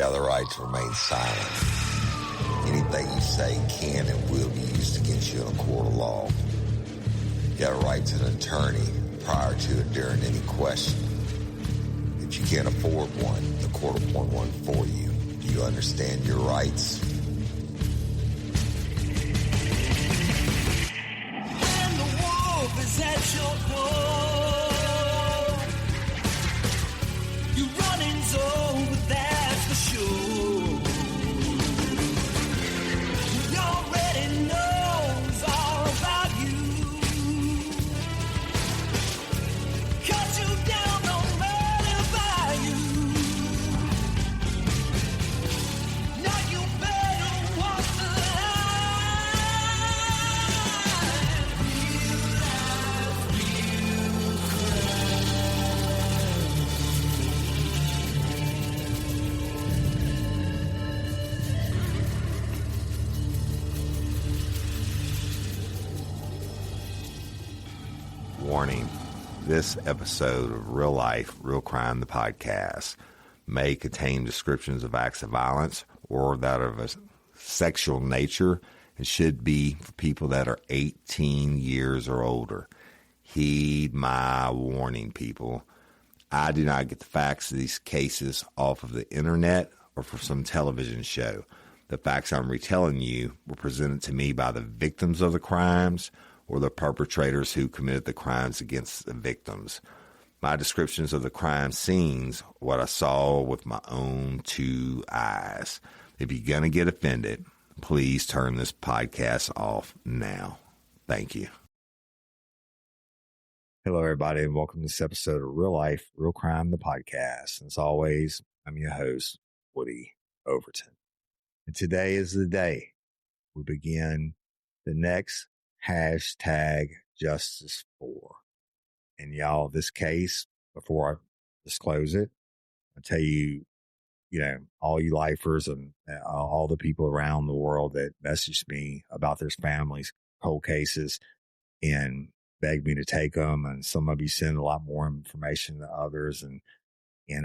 have the right to remain silent. Anything you say can and will be used against you in a court of law. You have a right to an attorney prior to and during any question. If you can't afford one, the court will appoint one for you. Do you understand your rights? And the wolf is at your door. You're running over, that's for sure. He already knows all about you. Cut you down, no matter by you. Now you better walk the line. Real life, real Warning. This episode of Real Life, Real Crime, the podcast, may contain descriptions of acts of violence or that of a sexual nature and should be for people that are 18 years or older. Heed my warning, people. I do not get the facts of these cases off of the internet or from some television show. The facts I'm retelling you were presented to me by the victims of the crimes or the perpetrators who committed the crimes against the victims. My descriptions of the crime scenes, what I saw with my own two eyes. If you're going to get offended, please turn this podcast off now. Thank you. Hello, everybody, and welcome to this episode of Real Life, Real Crime, the podcast. And as always, I'm your host, Woody Overton. And today is the day we begin the next hashtag justice for. And y'all, this case, before I disclose it, I'll tell you, all you lifers and all the people around the world that messaged me about their families' cold cases and begged me to take them. And some of you send a lot more information than others. And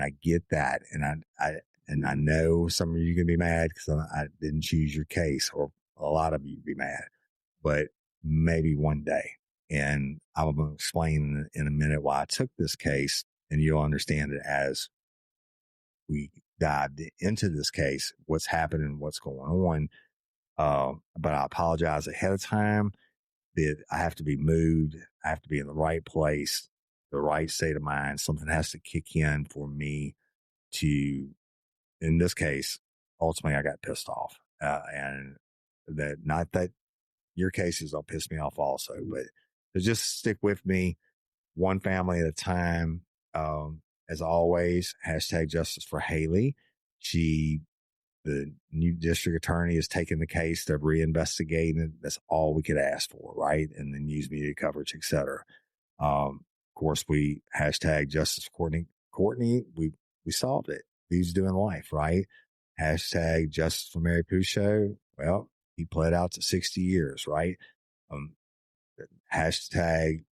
I get that. And I know some of you can be mad because I didn't choose your case, or a lot of you be mad, but maybe one day. And I'm going to explain in a minute why I took this case, and you'll understand it as we dived into this case, what's happening, what's going on. But I apologize ahead of time that I have to be moved. I have to be in the right place, the right state of mind. Something has to kick in for me to, in this case, ultimately I got pissed off. And that, not that your cases don't piss me off also, but to just stick with me one family at a time. As always, hashtag justice for Haley. The new district attorney has taken the case. They're reinvestigating it. That's all we could ask for, right? And then news media coverage, et cetera. Of course, we hashtag justice for Courtney. Courtney, we solved it. He's doing life, right? Hashtag justice for Mary Pouchot. Well, he pled out to 60 years, right? Hashtag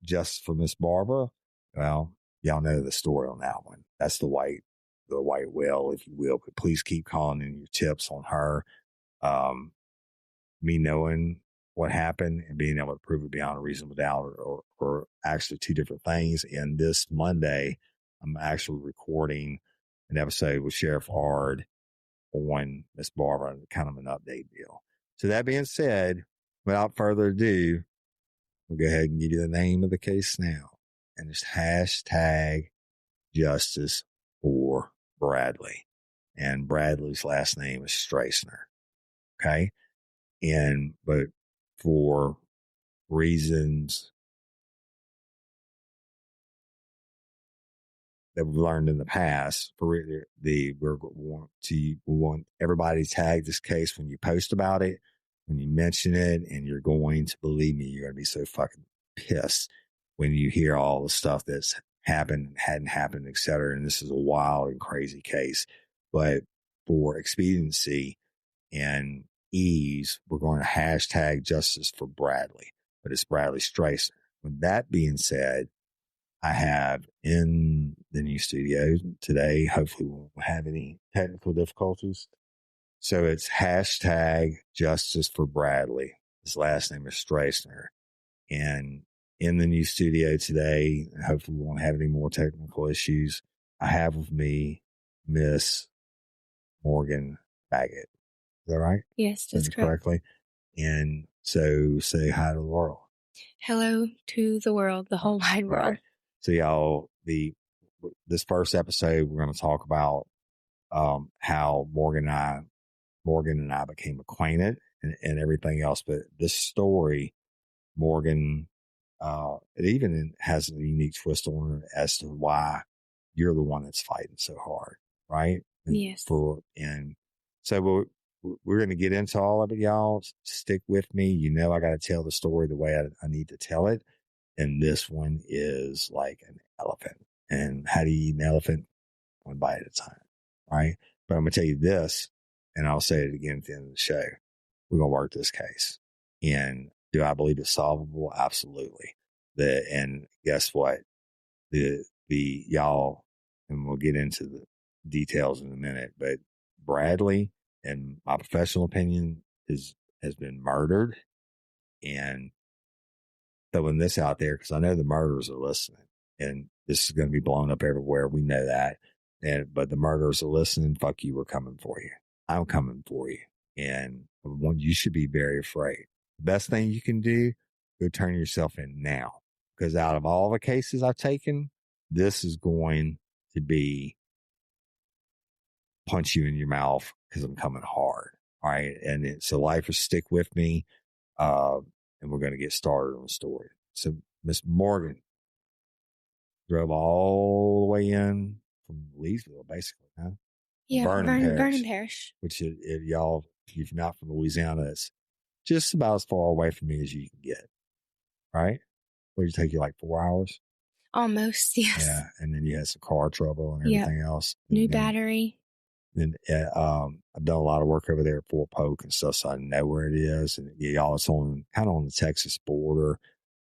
justice for Miss Barbara. Well, y'all know the story on that one. That's the white whale, if you will, but please keep calling in your tips on her. Me knowing what happened and being able to prove it beyond a reasonable doubt or actually two different things. And this Monday, I'm actually recording an episode with Sheriff Ard on Miss Barbara, kind of an update deal. So that being said, without further ado, we'll go ahead and give you the name of the case now. And it's hashtag justice for Bradley. And Bradley's last name is Stracener. Okay. But for reasons that we've learned in the past, we want everybody to tag this case when you post about it, when you mention it, and you're going to believe me, you're going to be so fucking pissed when you hear all the stuff that's happened, hadn't happened, et cetera. And this is a wild and crazy case. But for expediency and ease, we're going to hashtag justice for Bradley, but it's Bradley Stracener. With that being said, I have in the new studio today. Hopefully we won't have any technical difficulties. So it's hashtag justice for Bradley. His last name is Stracener. And in the new studio today, hopefully we won't have any more technical issues. I have with me Miss Morgan Baggett. Is that right? Yes, that's Said it correct. correctly. And so say hi to the world. Hello to the world, the whole wide world. Right. So y'all, this first episode, we're going to talk about how Morgan and I became acquainted and everything else. But this story, Morgan, it even has a unique twist on it as to why you're the one that's fighting so hard, right? Yes. And so we're going to get into all of it, y'all. Stick with me. You know, I got to tell the story the way I need to tell it. And this one is like an elephant. And how do you eat an elephant? One bite at a time, right? But I'm going to tell you this, and I'll say it again at the end of the show. We're going to work this case. And do I believe it's solvable? Absolutely. And guess what? The y'all, and we'll get into the details in a minute, but Bradley, in my professional opinion, has been murdered. And throwing this out there because I know the murderers are listening, and this is going to be blown up everywhere. We know that. But the murderers are listening. Fuck you. We're coming for you. I'm coming for you. And you should be very afraid. The best thing you can do, go turn yourself in now. Because out of all the cases I've taken, this is going to be punch you in your mouth because I'm coming hard. All right. And so life will stick with me. And we're going to get started on the story. So Miss Morgan drove all the way in from Leesville, basically, huh? Yeah, Vernon Parish. Which, if you're not from Louisiana, it's just about as far away from me as you can get, right? Would it take you like 4 hours? Almost, yes. Yeah, and then you had some car trouble and everything else. New battery. Then I've done a lot of work over there at Fort Polk and stuff, so I know where it is. And y'all, it's on kind of on the Texas border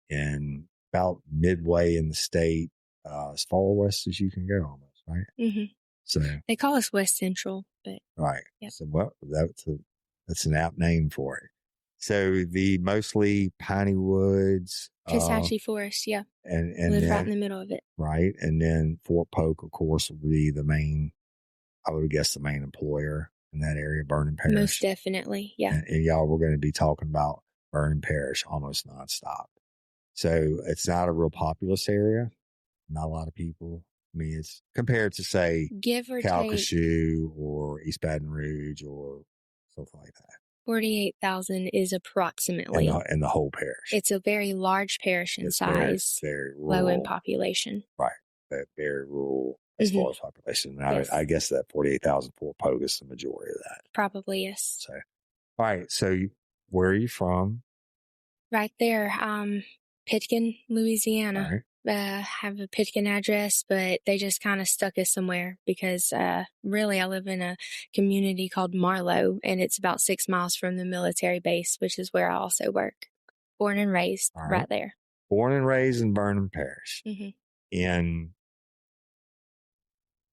and about midway in the state, as far west as you can go, almost, right? Mm-hmm. So they call us West Central, but right. Yep. So that's an apt name for it. So the mostly piney woods, Kishatchee Forest, yeah, and live then, right in the middle of it, right? And then Fort Polk, of course, would be the main. I would guess the main employer in that area, Vernon Parish. Most definitely, yeah. And y'all, we're going to be talking about Vernon Parish almost nonstop. So it's not a real populous area. Not a lot of people. I mean, it's compared to, say, give or Calcasieu or East Baton Rouge or something like that. 48,000 is approximately. In the whole parish. It's a very large parish in size. Very rural. Low in population. Right. Very rural. As far as population. Yes. I guess that 48,000 Fort Polk is the majority of that. Probably, yes. So, all right. So, where are you from? Right there. Pitkin, Louisiana. All right. Have a Pitkin address, but they just kind of stuck us somewhere because really I live in a community called Marlow, and it's about 6 miles from the military base, which is where I also work. Born and raised right there. Born and raised in Vernon Parish. Mm-hmm. And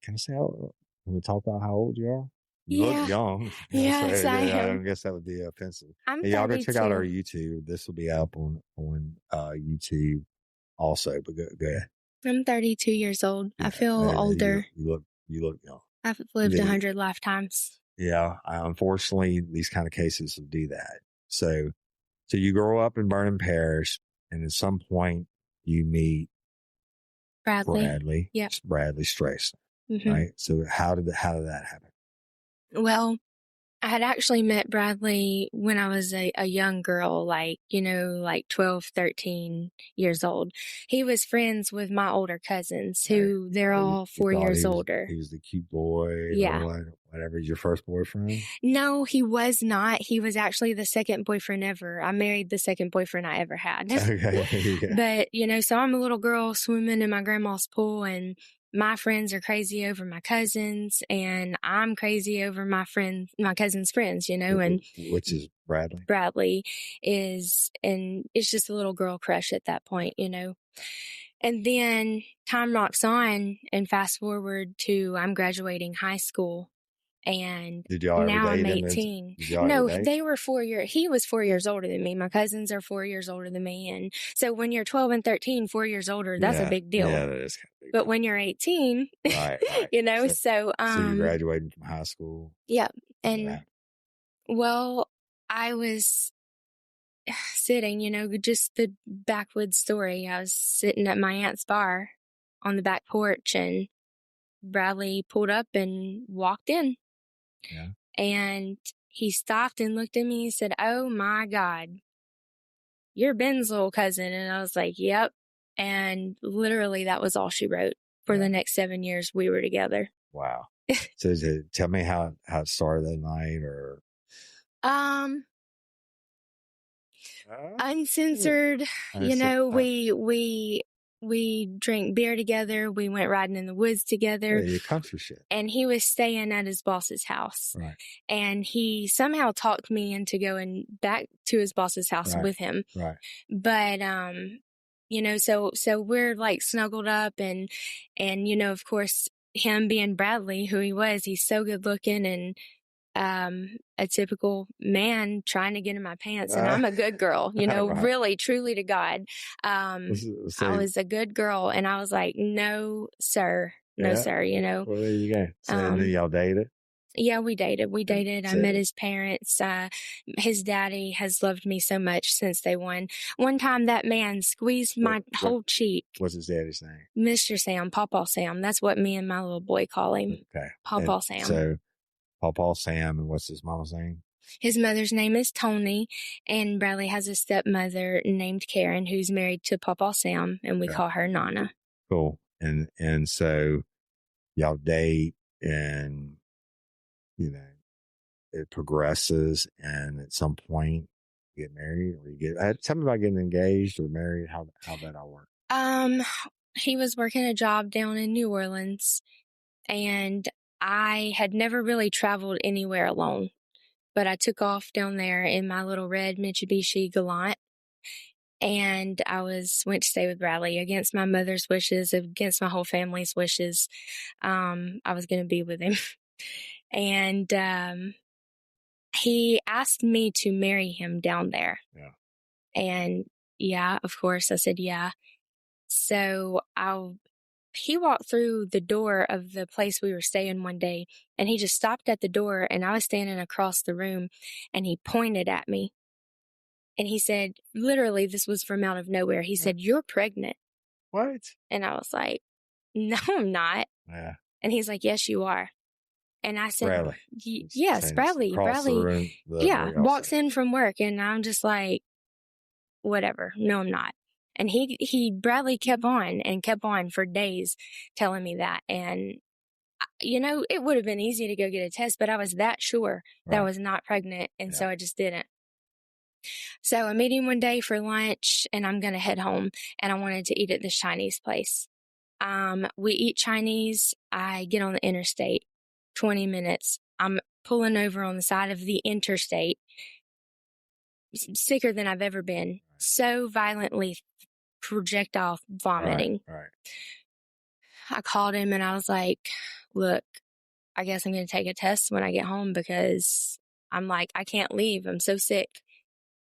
can I say, when we talk about how old you are? You look young. Yes, I am. I guess that would be offensive. I'm 32. Y'all go check out our YouTube. This will be up on YouTube also. But go ahead. I'm 32 years old. Yeah, I feel older. You look young. I've lived 100 lifetimes. Yeah. Unfortunately, these kind of cases will do that. So you grow up in Vernon Parish, and at some point you meet Bradley. Yep. Bradley Stracener. Mm-hmm. Right. So how did that happen? Well, I had actually met Bradley when I was a young girl, like 12, 13 years old. He was friends with my older cousins who they're all 4 years older. He was the cute boy. Yeah. Whatever. Your first boyfriend? No, he was not. He was actually the second boyfriend ever. I married the second boyfriend I ever had. Okay. Yeah. But, so I'm a little girl swimming in my grandma's pool, and my friends are crazy over my cousins, and I'm crazy over my cousin's friends, and which is Bradley. Bradley is, and it's just a little girl crush at that point, And then time rocks on, and fast forward to I'm graduating high school. And Did y'all ever now I'm date him? 18. Did y'all No, ever date? they were 4 years. He was 4 years older than me. My cousins are 4 years older than me. And so when you're 12 and 13, 4 years older, that's a big deal. Yeah, that is kind of big. But when you're 18, right. you know, So you're graduating from high school. Yeah. And well, I was sitting, you know, just the backwoods story. I was sitting at my aunt's bar on the back porch, and Bradley pulled up and walked in. Yeah. And he stopped and looked at me and said, "Oh my God, you're Ben's little cousin." And I was like, "Yep." And literally that was all she wrote for the next 7 years we were together. Wow. So tell me how it started that night, or uncensored. You know, we drank beer together. We went riding in the woods together. Yeah, country shit. And he was staying at his boss's house. Right. And he somehow talked me into going back to his boss's house with him. Right. But you know, so we're like snuggled up, and you know, of course, him being Bradley, who he was, he's so good looking and a typical man trying to get in my pants, and I'm a good girl, you know, really, truly to God. I was a good girl, and I was like, no, sir, you know. Well, there you go. So then y'all dated? Yeah, we dated. I met his parents. His daddy has loved me so much since day one. One time that man squeezed my whole cheek. What's his daddy's name? Mr. Sam, Pawpaw Sam. That's what me and my little boy call him. Okay. Pawpaw Sam. So Pawpaw Sam, and what's his mama's name? His mother's name is Tony, and Bradley has a stepmother named Karen who's married to Pawpaw Sam, and we call her Nana. Cool. And so y'all date, and you know, it progresses, and at some point you get married, or you get. Tell me about getting engaged or married. How that all work? He was working a job down in New Orleans, and I had never really traveled anywhere alone, but I took off down there in my little red Mitsubishi Galant, and I went to stay with Bradley against my mother's wishes, against my whole family's wishes. I was going to be with him. And he asked me to marry him down there. Yeah. And yeah, of course, I said yeah. So he walked through the door of the place we were staying one day, and he just stopped at the door, and I was standing across the room, and he pointed at me. And he said, literally, this was from out of nowhere. He said, "You're pregnant." What? And I was like, "No, I'm not." Yeah. And he's like, "Yes, you are." And I said, Bradley. "Yes, Bradley." Bradley, walks in from work, and I'm just like, whatever. No, I'm not. And Bradley kept on for days telling me that. And, you know, it would have been easy to go get a test, but I was that sure that I was not pregnant. And so I just didn't. So I meet him one day for lunch, and I'm going to head home, and I wanted to eat at this Chinese place. We eat Chinese. I get on the interstate. 20 minutes. I'm pulling over on the side of the interstate, sicker than I've ever been, so violently projectile vomiting. Right. I called him, and I was like, "Look, I guess I'm going to take a test when I get home, because I'm like, I can't leave. I'm so sick."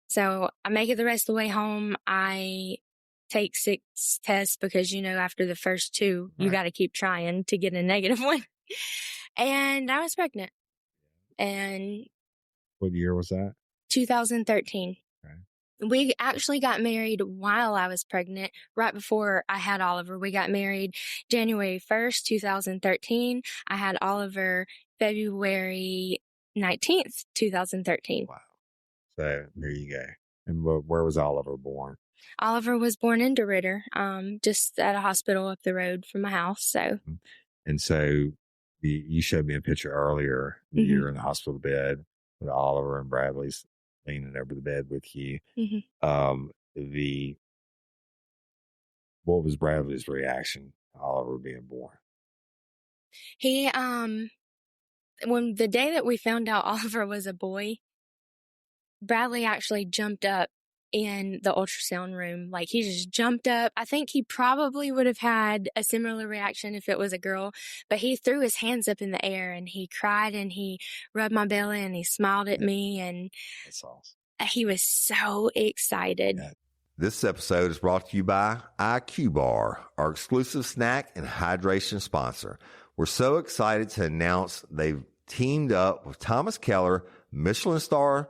So I make it the rest of the way home. I take 6 tests because, you know, after the first 2, you got to keep trying to get a negative one. And I was pregnant. And what year was that? 2013. Okay. We actually got married while I was pregnant, right before I had Oliver. We got married January 1st, 2013. I had Oliver February 19th, 2013. Wow. So there you go. And where was Oliver born? Oliver was born in DeRidder, just at a hospital up the road from my house. So, and so you showed me a picture earlier. Mm-hmm. You're in the hospital bed with Oliver, and Bradley's leaning over the bed with you. Mm-hmm. What was Bradley's reaction to Oliver being born? He, when the day that we found out Oliver was a boy, Bradley actually jumped up in the ultrasound room. Like, he just jumped up. I think he probably would have had a similar reaction if it was a girl, but he threw his hands up in the air and he cried and he rubbed my belly and he smiled at me, and That's awesome. he was so excited. Yeah. This episode is brought to you by IQ Bar, our exclusive snack and hydration sponsor. We're so excited to announce they've teamed up with Thomas Keller, Michelin star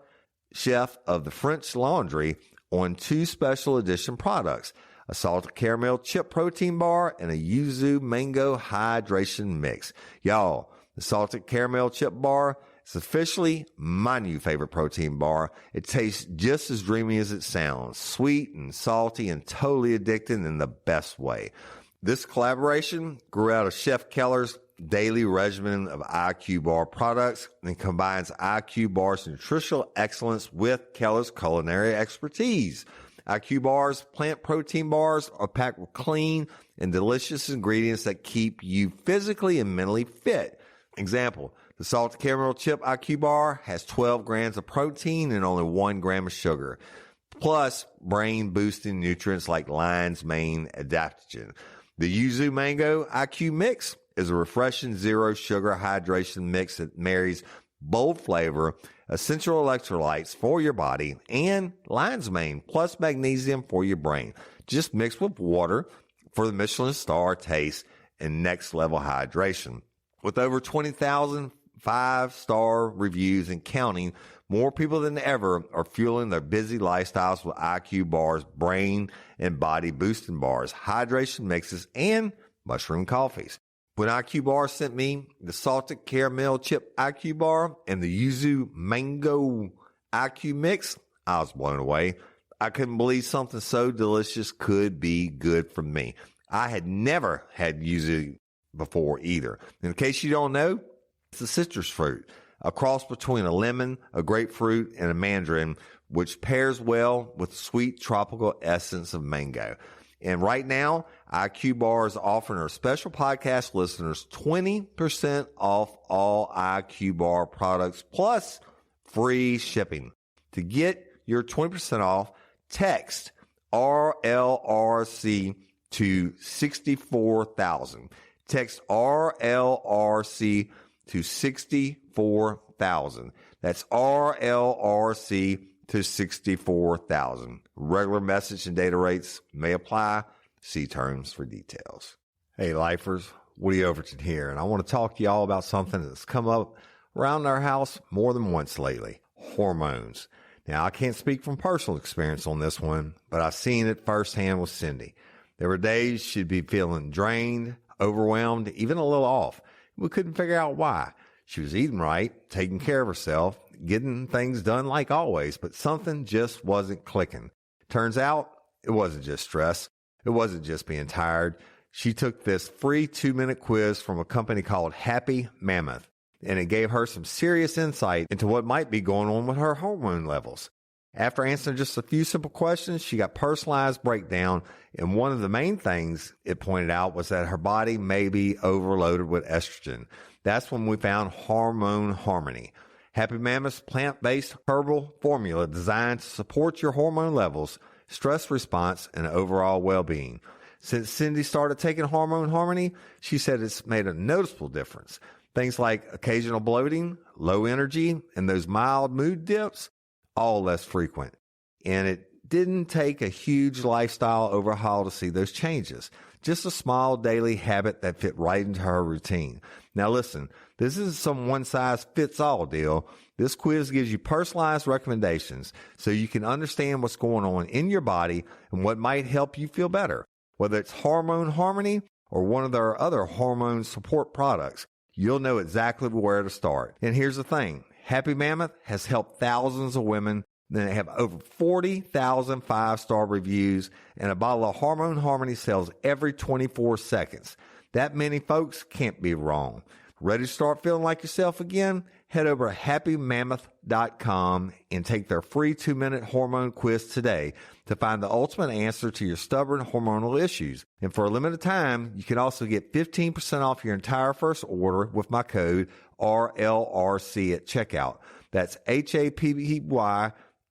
chef of the French Laundry, on 2 special edition products, a salted caramel chip protein bar and a yuzu mango hydration mix. Y'all, the salted caramel chip bar is officially my new favorite protein bar. It tastes just as dreamy as it sounds, sweet and salty and totally addicting in the best way. This collaboration grew out of Chef Keller's daily regimen of IQ Bar products and combines IQ Bar's nutritional excellence with Keller's culinary expertise. IQ Bar's plant protein bars are packed with clean and delicious ingredients that keep you physically and mentally fit. Example, the salted caramel chip IQ Bar has 12 grams of protein and only 1 gram of sugar, plus brain-boosting nutrients like lion's mane adaptogen. The yuzu mango IQ mix is a refreshing zero sugar hydration mix that marries bold flavor, essential electrolytes for your body, and lion's mane plus magnesium for your brain. Just mixed with water for the Michelin star taste and next level hydration. With over 20,000 5-star reviews and counting, more people than ever are fueling their busy lifestyles with IQ Bar's brain and body boosting bars, hydration mixes, and mushroom coffees. When IQ Bar sent me the salted caramel chip IQ Bar and the yuzu mango IQ mix, I was blown away. I couldn't believe something so delicious could be good for me. I had never had yuzu before either. In case you don't know, it's a citrus fruit, a cross between a lemon, a grapefruit, and a mandarin, which pairs well with sweet tropical essence of mango. And right now, IQ Bar is offering our special podcast listeners 20% off all IQ Bar products plus free shipping. To get your 20% off, text RLRC to 64,000. Text RLRC to 64,000. That's RLRC to 64,000. Regular message and data rates may apply. See terms for details. Hey, lifers, Woody Overton here, and I want to talk to y'all about something that's come up around our house more than once lately: hormones. Now, I can't speak from personal experience on this one, but I've seen it firsthand with Cindy. There were days she'd be feeling drained, overwhelmed, even a little off. We couldn't figure out why. She was eating right, taking care of herself, getting things done like always, but something just wasn't clicking. Turns out it wasn't just stress. It wasn't just being tired. She took this free 2-minute quiz from a company called Happy Mammoth, and it gave her some serious insight into what might be going on with her hormone levels. After answering just a few simple questions, she got personalized breakdown, and one of the main things it pointed out was that her body may be overloaded with estrogen. That's when we found Hormone Harmony, Happy Mammoth's plant-based herbal formula designed to support your hormone levels, stress response, and overall well-being. Since Cindy started taking Hormone Harmony, she said it's made a noticeable difference. Things like occasional bloating, low energy, and those mild mood dips, all less frequent. And it didn't take a huge lifestyle overhaul to see those changes. Just a small daily habit that fit right into her routine. Now listen, this isn't some one-size-fits-all deal. This quiz gives you personalized recommendations so you can understand what's going on in your body and what might help you feel better. Whether it's Hormone Harmony or one of their other hormone support products, you'll know exactly where to start. And here's the thing. Happy Mammoth has helped thousands of women. They have over 40,000 5-star reviews, and a bottle of Hormone Harmony sells every 24 seconds. That many folks can't be wrong. Ready to start feeling like yourself again? Head over to happymammoth.com and take their free 2-minute hormone quiz today to find the ultimate answer to your stubborn hormonal issues. And for a limited time, you can also get 15% off your entire first order with my code RLRC at checkout. That's HAPPY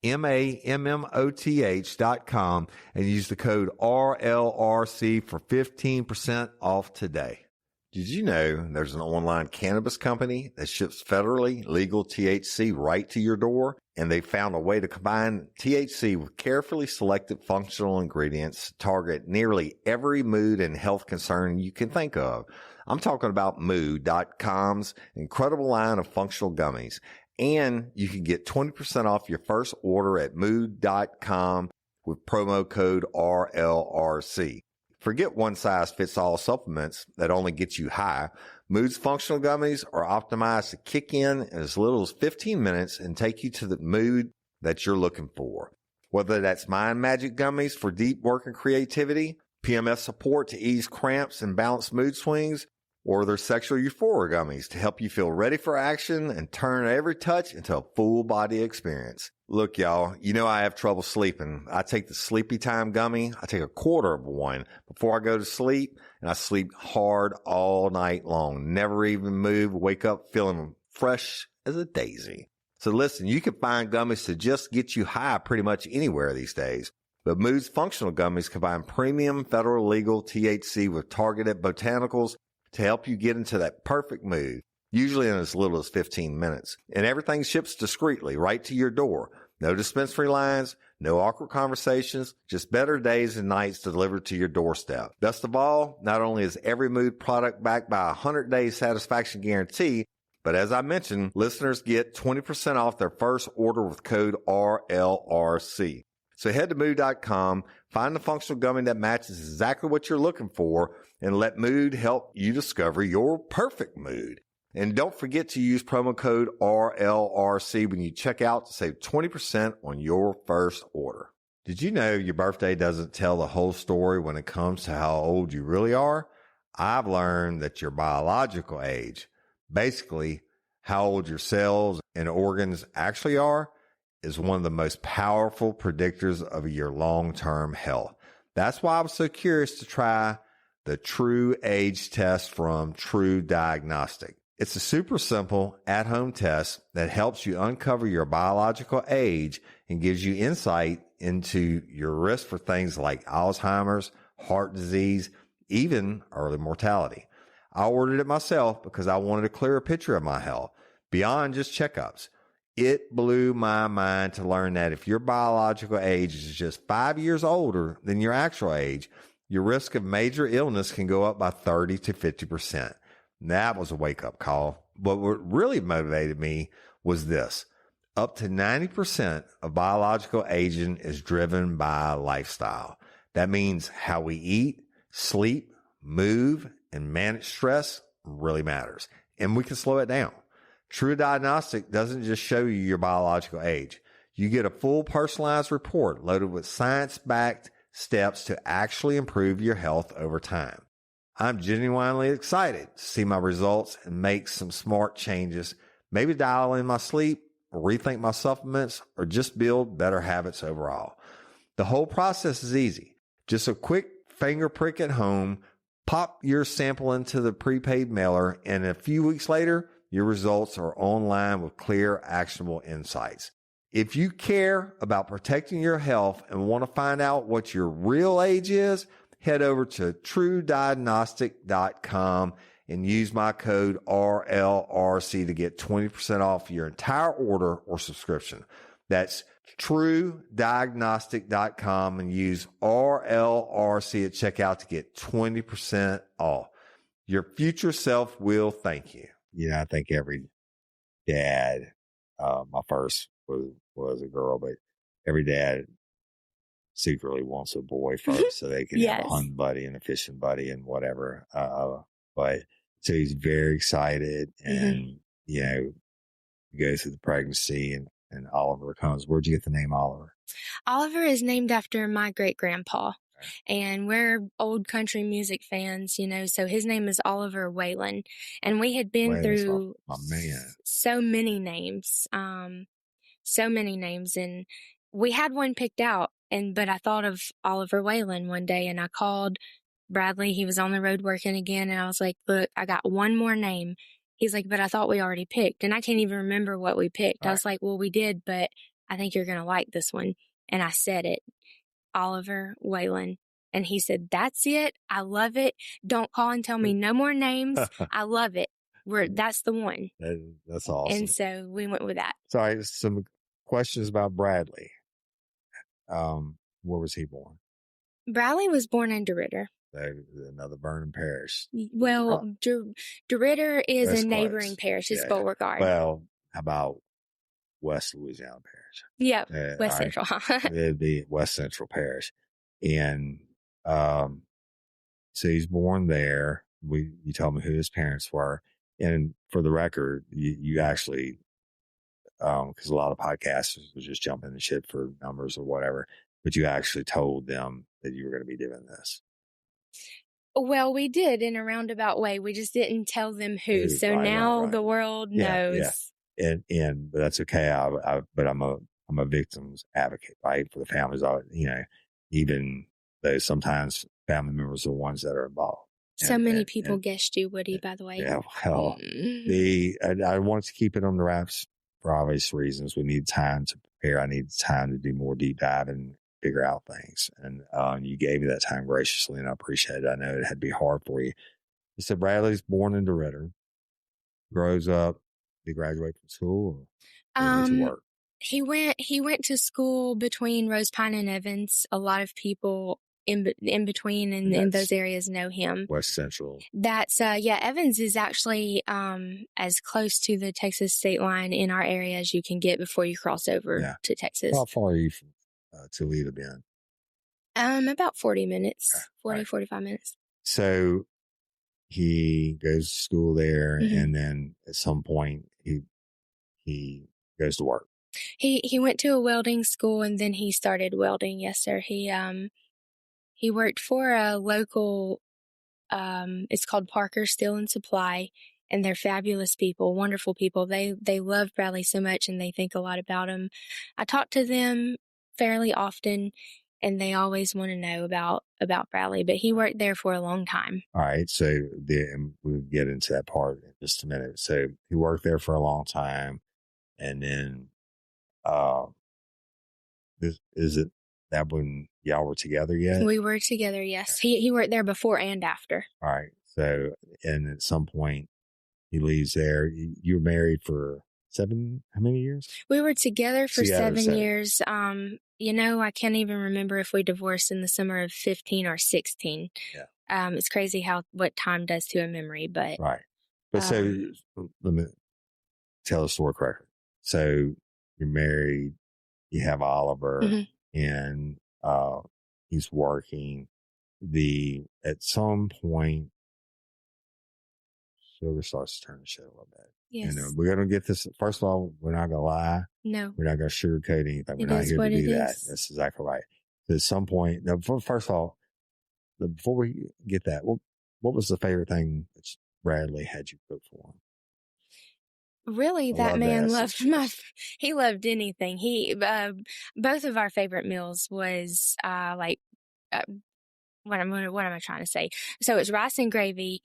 MAMMOTH.com, and use the code RLRC for 15% off today. Did you know there's an online cannabis company that ships federally legal THC right to your door? And they found a way to combine THC with carefully selected functional ingredients to target nearly every mood and health concern you can think of. I'm talking about Mood.com's incredible line of functional gummies. And you can get 20% off your first order at Mood.com with promo code RLRC. Forget one-size-fits-all supplements that only get you high. Mood's functional gummies are optimized to kick in as little as 15 minutes and take you to the mood that you're looking for. Whether that's Mind Magic gummies for deep work and creativity, PMS support to ease cramps and balance mood swings, or their sexual euphoria gummies to help you feel ready for action and turn every touch into a full body experience. Look, y'all, you know I have trouble sleeping. I take the Sleepy Time gummy. I take a quarter of one before I go to sleep, and I sleep hard all night long. Never even move, wake up feeling fresh as a daisy. So listen, you can find gummies to just get you high pretty much anywhere these days. But Mood's functional gummies combine premium federal legal THC with targeted botanicals to help you get into that perfect mood, usually in as little as 15 minutes. And everything ships discreetly right to your door. No dispensary lines, no awkward conversations, just better days and nights delivered to your doorstep. Best of all, not only is every Mood product backed by a 100-day satisfaction guarantee, but as I mentioned, listeners get 20% off their first order with code RLRC. So head to Mood.com, find the functional gummy that matches exactly what you're looking for, and let Mood help you discover your perfect mood. And don't forget to use promo code RLRC when you check out to save 20% on your first order. Did you know your birthday doesn't tell the whole story when it comes to how old you really are? I've learned that your biological age, basically how old your cells and organs actually are, is one of the most powerful predictors of your long-term health. That's why I was so curious to try the True Age test from True Diagnostic. It's a super simple at-home test that helps you uncover your biological age and gives you insight into your risk for things like Alzheimer's, heart disease, even early mortality. I ordered it myself because I wanted a clearer picture of my health beyond just checkups. It blew my mind to learn that if your biological age is just 5 years older than your actual age, your risk of major illness can go up by 30 to 50%. That was a wake-up call. But what really motivated me was this. Up to 90% of biological aging is driven by lifestyle. That means how we eat, sleep, move, and manage stress really matters. And we can slow it down. True Diagnostic doesn't just show you your biological age. You get a full personalized report loaded with science-backed steps to actually improve your health over time. I'm genuinely excited to see my results and make some smart changes, maybe dial in my sleep or rethink my supplements or just build better habits overall. The whole process is easy. Just a quick finger prick at home, pop your sample into the prepaid mailer, and a few weeks later, your results are online with clear, actionable insights. If you care about protecting your health and want to find out what your real age is, head over to truediagnostic.com and use my code RLRC to get 20% off your entire order or subscription. That's truediagnostic.com and use RLRC at checkout to get 20% off. Your future self will thank you. I think every dad, my first was a girl, but every dad secretly wants a boy first so they can Yes. have a hunting buddy and a fishing buddy and whatever. But so he's very excited and, he goes through the pregnancy and Oliver comes. Where'd you get the name Oliver? Oliver is named after my great grandpa. And we're old country music fans, so his name is Oliver Whalen. And we had been Whalen's through my man. so many names. And we had one picked out, but I thought of Oliver Whalen one day, and I called Bradley. He was on the road working again, and I was like, look, I got one more name. He's like, but I thought we already picked, and I can't even remember what we picked. Right. I was like, well, we did, but I think you're going to like this one. And I said it, Oliver Whalen. And he said, that's it. I love it. Don't call and tell me no more names. I love it. That's the one. That's awesome. And so we went with that. So I some questions about Bradley. Where was he born? Bradley was born in DeRidder. Another Vernon parish. Well, DeRidder is That's a neighboring close. parish. It's Beauregard. Well, how about West Louisiana Parish? Yeah, West Central. It'd be West Central Parish. And so he's born there. You told me who his parents were. And for the record, you actually, because a lot of podcasters would just jump in and shit for numbers or whatever, but you actually told them that you were going to be doing this. Well, we did in a roundabout way. We just didn't tell them who. So now the world knows. Yeah. And but that's okay. But I'm a victim's advocate, right? For the families. Even though sometimes family members are the ones that are involved. So many people guessed you, Woody, by the way. Yeah. Well, I wanted to keep it on the wraps for obvious reasons. We need time to prepare. I need time to do more deep dive and figure out things. And you gave me that time graciously, and I appreciate it. I know it had to be hard for you. So Bradley's born in DeRidder, grows up. Did he graduate from school or did he work? He went to school between Rose Pine and Evans. A lot of people in between and in those areas know him. West Central. That's Evans is actually as close to the Texas state line in our area as you can get before you cross over to Texas. How far are you from Toledo been? About 40 minutes, 45 minutes. So he goes to school there, and then at some point he goes to work. He went to a welding school, and then he started welding. Yes, sir. He worked for a local, it's called Parker Steel and Supply, and they're fabulous people, wonderful people. They love Bradley so much, and they think a lot about him. I talk to them fairly often, and they always want to know about Bradley, but he worked there for a long time. All right. So we'll get into that part in just a minute. So he worked there for a long time, and then, is it that when y'all were together yet? We were together, yes. He worked there before and after. All right. So, and at some point he leaves there. You were married for how many years? We were together for 7 years. I can't even remember if we divorced in the summer of 15 or 16. Yeah. It's crazy what time does to a memory, but. Right. But so let me tell the story correctly. So you're married, you have Oliver, and he's working. At some point, sugar starts to turn the shit a little bit. Yes. And we're going to get this. First of all, we're not going to lie. No. We're not going to sugarcoat anything. We're not here to do that. That's exactly right. So at some point, first of all, before we get that, what was the favorite thing that Bradley had you cook for him? Really, that man loved he loved anything. Both of our favorite meals was, what am I trying to say? So it's rice and gravy.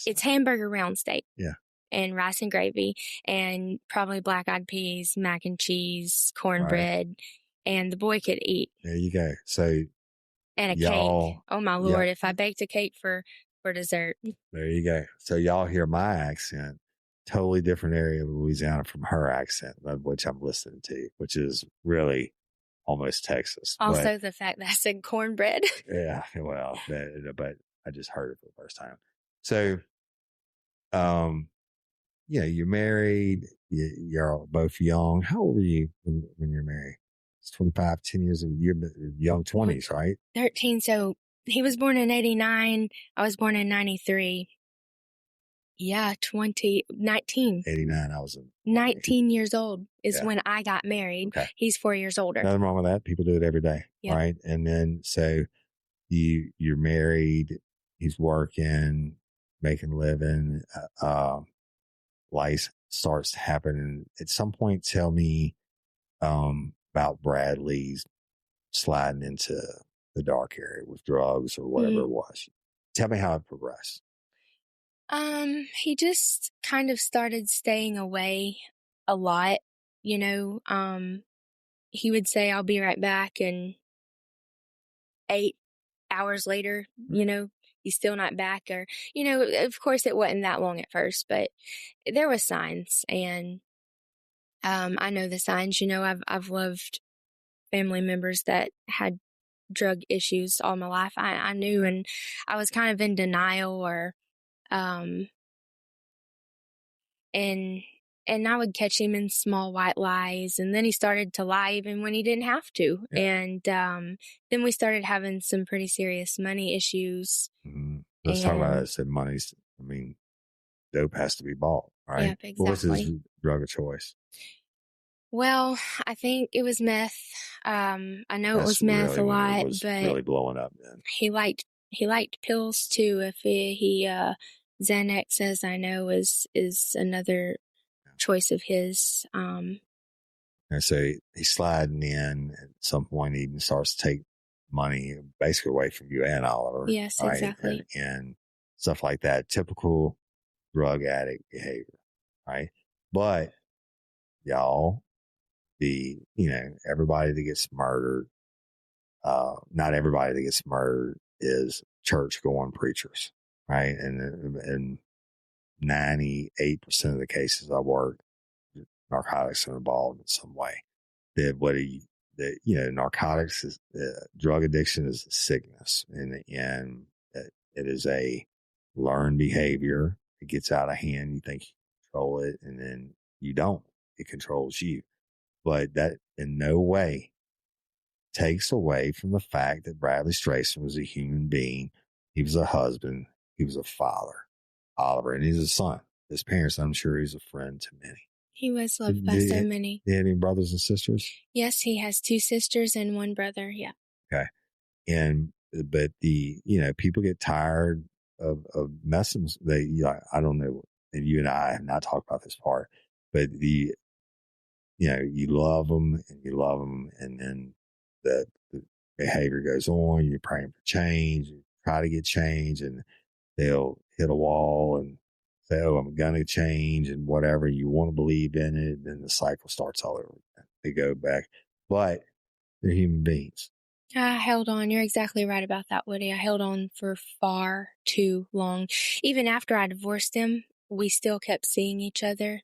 It's hamburger round steak. Yeah. And rice and gravy, and probably black-eyed peas, mac and cheese, cornbread, and the boy could eat. There you go. So, and a cake. Oh my Lord! If I baked a cake for dessert. There you go. So y'all hear my accent, totally different area of Louisiana from her accent, which I'm listening to, which is really almost Texas. Also, the fact that I said cornbread. Yeah, well, but I just heard it for the first time. So, you're married. You're both young. How old were you when you're married? It's 25, 10 years of your young 20s, right? 13. So he was born in 89. I was born in 93. Yeah, 19. 89. I was 19 years old is when I got married. Okay. He's 4 years older. Nothing wrong with that. People do it every day, right? And then so you're married. He's working, making a living. Life starts happening. At some point, tell me about Bradley's sliding into the dark area with drugs or whatever it was. Tell me how it progressed. He just kind of started staying away a lot, he would say, "I'll be right back," and 8 hours later, he's still not back. Or, of course it wasn't that long at first, but there was signs. And I know the signs. I've loved family members that had drug issues all my life. I knew, and I was kind of in denial, or and I would catch him in small white lies, and then he started to lie even when he didn't have to. Yeah. And then we started having some pretty serious money issues. Mm-hmm. Let's talk about that. Said money's, dope has to be bought, right? Yep, exactly. What was his drug of choice? Well, I think it was meth. I know it was meth a lot, but really blowing up then. He liked pills too. If he Xanax, as I know, is another choice of his. And so he's sliding in. At some point, he even starts to take money basically away from you and Oliver. Yes, right? Exactly. And stuff like that. Typical drug addict behavior, right? But y'all, everybody that gets murdered, not everybody that gets murdered is church going preachers, right? And 98% of the cases I work, narcotics are involved in some way. Narcotics is drug addiction is a sickness, and it is a learned behavior. It gets out of hand. You think you control it, and then you don't. It controls you. But that in no way takes away from the fact that Bradley Stracener was a human being. He was a husband. He was a father, Oliver, and he's a son. His parents, I'm sure he's a friend to many. He was loved by so many. Did he have any brothers and sisters? Yes, he has 2 sisters and 1 brother. Yeah. Okay. But people get tired of messing. I don't know. And you and I have not talked about this part, but you love them, and then the behavior goes on. You're praying for change, you try to get change, and they'll hit a wall and say, "Oh, I'm gonna change," and whatever. You want to believe in it, then the cycle starts all over again. They go back, but they're human beings. I held on. You're exactly right about that, Woody. I held on for far too long. Even after I divorced him, we still kept seeing each other.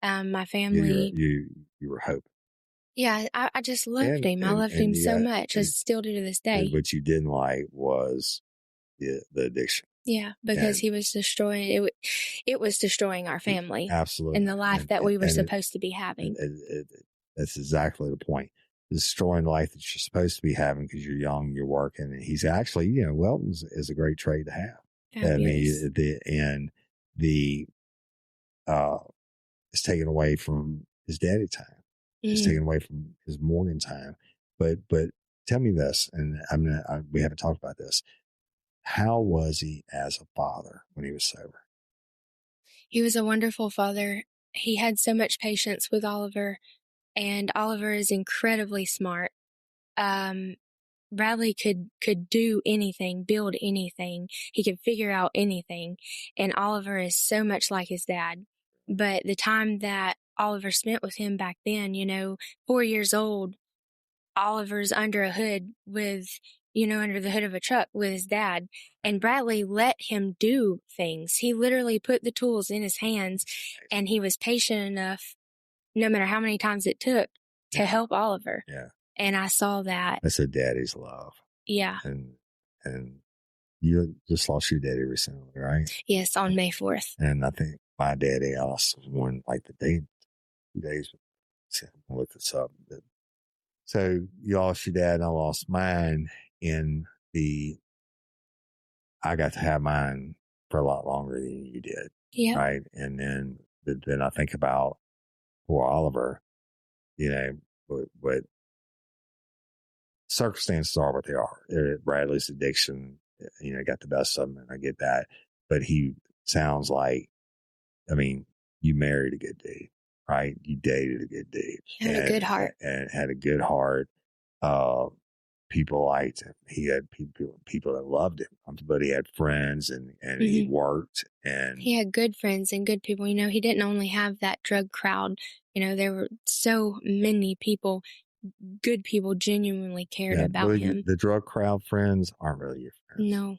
My family. You were hoping. Yeah, I just loved him. I loved him so much. I still do to this day. What you didn't like was the addiction. Yeah, because he was destroying it. It was destroying our family. Absolutely. And the life that we were supposed to be having. That's exactly the point. Destroying the life that you're supposed to be having because you're young, you're working. And he's actually, Welton is a great trade to have. Fabulous. It's taken away from his daddy time. It's taken away from his Morgan time. But tell me this, and we haven't talked about this. How was he as a father when he was sober? He was a wonderful father. He had so much patience with Oliver, and Oliver is incredibly smart. Bradley could do anything, build anything. He could figure out anything. And Oliver is so much like his dad. But the time that Oliver spent with him back then, 4 years old, Oliver's under a hood with, under the hood of a truck with his dad. And Bradley let him do things. He literally put the tools in his hands, and he was patient enough, no matter how many times it took, to help Oliver. Yeah. And I saw that. That's a daddy's love. Yeah. And you just lost your daddy recently, right? Yes, on May 4th. And I think my daddy, I lost one like the day, 2 days. I'll look this up. So you lost your dad and I lost mine. I got to have mine for a lot longer than you did. Yeah. Right. And then I think about poor Oliver, but circumstances are what they are. Bradley's addiction, got the best of him, and I get that. But he sounds like, you married a good dude, right? You dated a good dude. He had a good heart. And had a good heart. People liked him. He had people that loved him, but he had friends and he worked. And he had good friends and good people. He didn't only have that drug crowd. There were so many people good people genuinely cared about but him. the drug crowd friends aren't really your friends. No.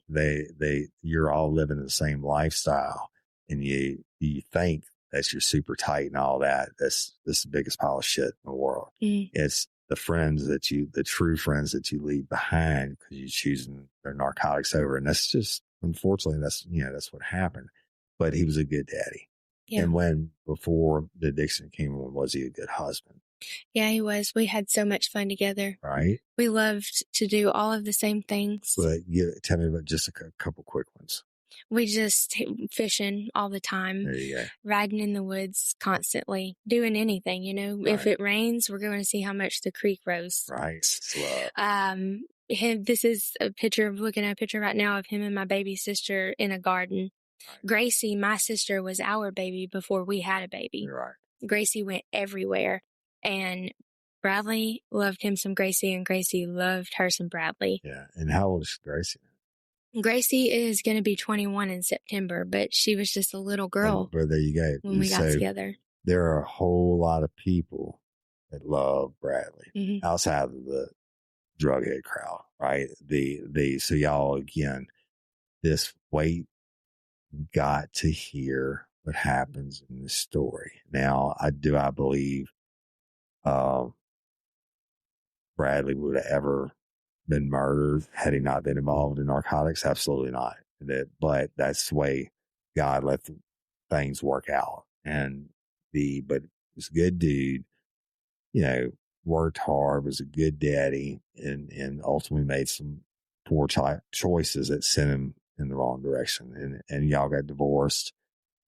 You're all living the same lifestyle, and you think that you're super tight and all that. That's the biggest pile of shit in the world. It's the true friends that you leave behind because you're choosing their narcotics over. And that's just, unfortunately, that's what happened. But he was a good daddy. Yeah. And before the addiction came on, was he a good husband? Yeah, he was. We had so much fun together. Right. We loved to do all of the same things. But tell me about just a couple quick ones. We just fishing all the time. There you go. Riding in the woods constantly, doing anything, Right. If it rains, we're going to see how much the creek rose. Right. This is looking at a picture right now of him and my baby sister in a garden. Right. Gracie, my sister, was our baby before we had a baby. Right. Gracie went everywhere. And Bradley loved him some Gracie, and Gracie loved her some Bradley. Yeah. And how old is Gracie? Gracie is going to be 21 in September, but she was just a little girl. But there you go. When we got together. There are a whole lot of people that love Bradley outside of the drug head crowd, right? So y'all, again, this weight got to hear what happens in this story. Now, I believe Bradley would have ever been murdered had he not been involved in narcotics? Absolutely not. But that's the way God let things work out. But he's a good dude, worked hard, was a good daddy, and ultimately made some poor choices that sent him in the wrong direction. And y'all got divorced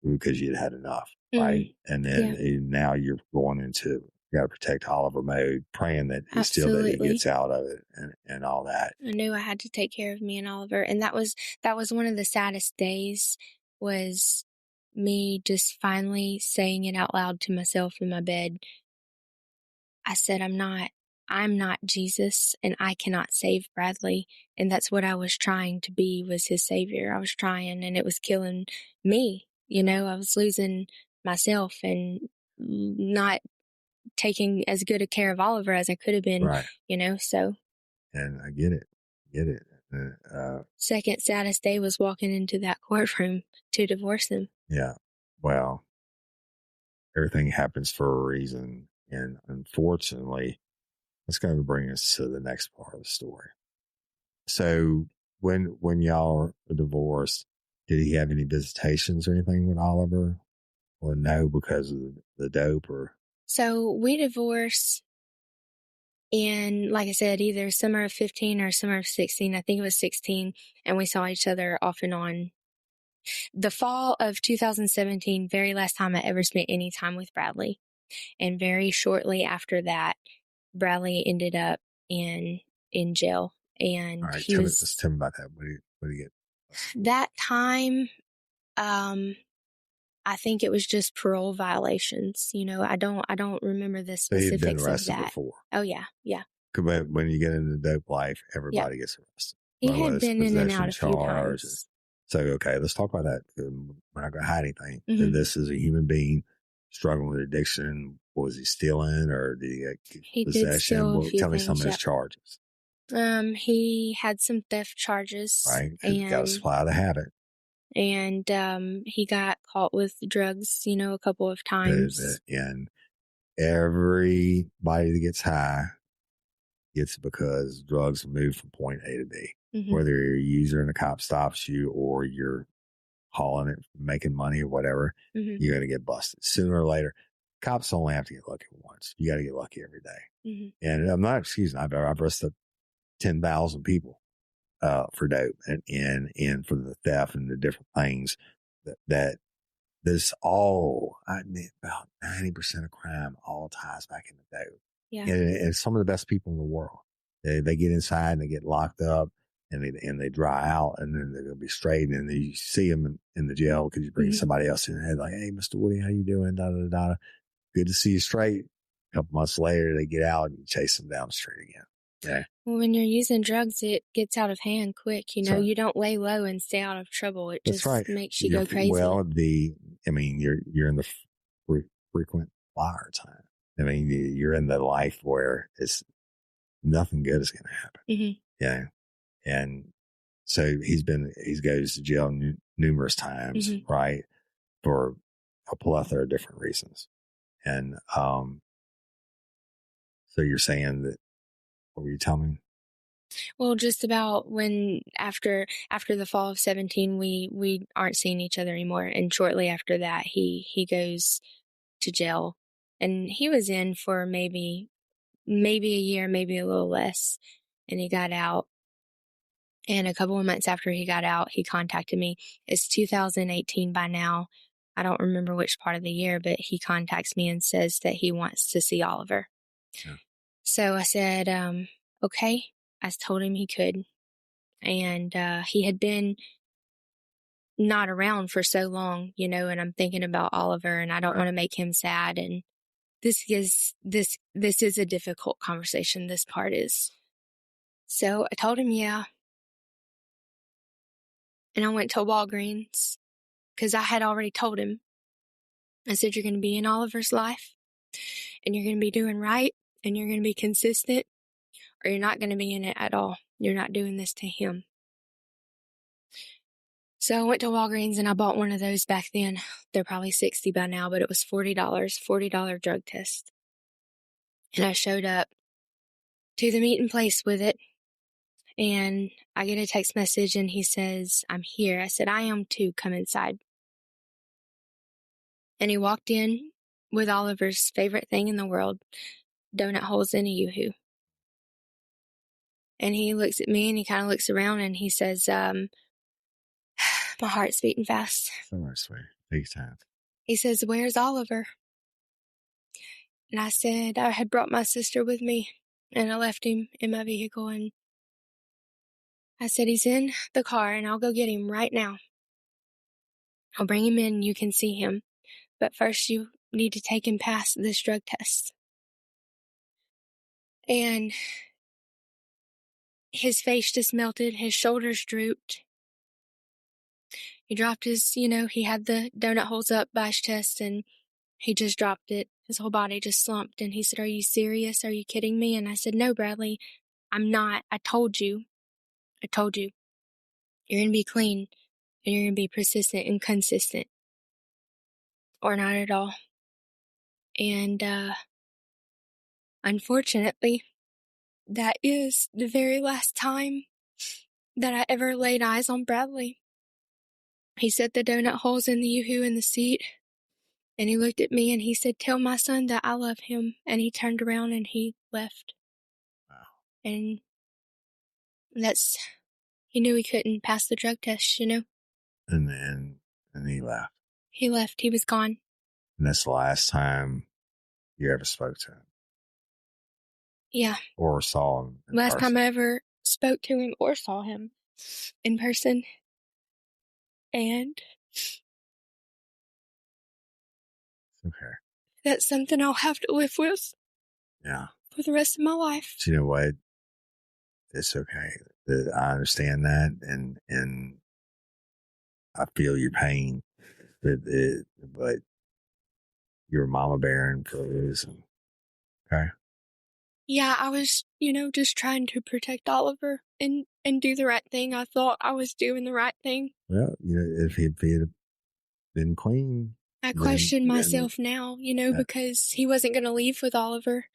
because you'd had enough, right? And then now you're going into, got to protect Oliver mode, praying that he gets out of it and all that. I knew I had to take care of me and Oliver. And that was one of the saddest days, was me just finally saying it out loud to myself in my bed. I said, I'm not Jesus, and I cannot save Bradley. And that's what I was trying to be, was his savior. I was trying, and it was killing me. I was losing myself and not taking as good a care of Oliver as I could have been, right. So. And I get it. Second saddest day was walking into that courtroom to divorce him. Yeah. Well, everything happens for a reason. And unfortunately, it's going to bring us to the next part of the story. So when y'all were divorced, did he have any visitations or anything with Oliver? Or no, because of the dope? Or so we divorced in, like I said, either summer of 15 or summer of 16. I think it was 16. And we saw each other off and on. The fall of 2017, very last time I ever spent any time with Bradley. And very shortly after that, Bradley ended up in jail. And all right, tell me about that. What do you get? That time, I think it was just parole violations. I don't remember the specifics he'd been arrested of that. Before. Oh yeah. But when you get into dope life, everybody gets arrested. He had been in and out a few times. So okay, let's talk about that. We're not going to hide anything. Mm-hmm. This is a human being struggling with addiction. Was he stealing, or did he get possession? Did steal tell me some of his charges. He had some theft charges. Right. And got to supply the habit. And he got caught with drugs, a couple of times. And everybody that gets high gets it because drugs move from point A to B. Mm-hmm. Whether you're a user and the cop stops you, or you're hauling it, making money or whatever, you're going to get busted. Sooner or later, cops only have to get lucky once. You got to get lucky every day. Mm-hmm. And I'm not excusing, I've arrested 10,000 people for dope and for the theft and the different things that this all, I admit, about 90% of crime all ties back into dope. Yeah. And some of the best people in the world, they get inside and they get locked up and they dry out, and then they're going to be straight. And then you see them in the jail because you bring somebody else in and like, hey, Mr. Woody, how you doing? Da, da, da, da. Good to see you straight. A couple months later, they get out and you chase them down the street again. Yeah. Well, when you're using drugs, it gets out of hand quick. You don't lay low and stay out of trouble. It just makes you go crazy. Well, you're in the frequent flyer time. I mean, you're in the life where it's nothing good is going to happen. Yeah. And so he goes to jail numerous times, right? For a plethora of different reasons. And, so you're saying that, what were you telling me? Well, just about when after the fall of 17, we aren't seeing each other anymore. And shortly after that, he goes to jail, and he was in for maybe a year, maybe a little less. And he got out. And a couple of months after he got out, he contacted me. It's 2018 by now. I don't remember which part of the year, but he contacts me and says that he wants to see Oliver. Yeah. So I said, okay. I told him he could. And he had been not around for so long, and I'm thinking about Oliver, and I don't want to make him sad. And this is a difficult conversation. This part is. So I told him, yeah. And I went to Walgreens because I had already told him. I said, you're going to be in Oliver's life, and you're going to be doing right, and you're going to be consistent, or you're not going to be in it at all. You're not doing this to him. So I went to Walgreens and I bought one of those back then. They're probably $60 by now, but it was $40 drug test. And I showed up to the meeting place with it, and I get a text message and he says, I'm here. I said, I am too. Come inside. And he walked in with Oliver's favorite thing in the world, donut holes in a yoo-hoo. And he looks at me and he kind of looks around and he says, my heart's beating fast. Somewhere sweet. Take time. He says, where's Oliver? And I said, I had brought my sister with me and I left him in my vehicle. And I said, he's in the car and I'll go get him right now. I'll bring him in and you can see him. But first you need to take him past this drug test. And his face just melted. His shoulders drooped. He dropped his, he had the donut holes up by his chest and he just dropped it. His whole body just slumped. And he said, are you serious? Are you kidding me? And I said, no, Bradley, I'm not. I told you. You're going to be clean and you're going to be persistent and consistent. Or not at all. And, unfortunately, that is the very last time that I ever laid eyes on Bradley. He set the donut holes in the yoo-hoo in the seat, and he looked at me and he said, tell my son that I love him. And he turned around and he left. Wow. And he knew he couldn't pass the drug test, And he left. He left. He was gone. And that's the last time you ever spoke to him? Yeah. Or saw him in Last person? time I ever spoke to him or saw him in person. And Okay. that's something I'll have to live with. Yeah. For the rest of my life. Do you know what? It's okay. I understand that, and I feel your pain, but you're a mama bear and for a reason. Okay. Yeah, I was, just trying to protect Oliver and do the right thing. I thought I was doing the right thing. Well, if he'd been clean, I question myself now, because he wasn't going to leave with Oliver.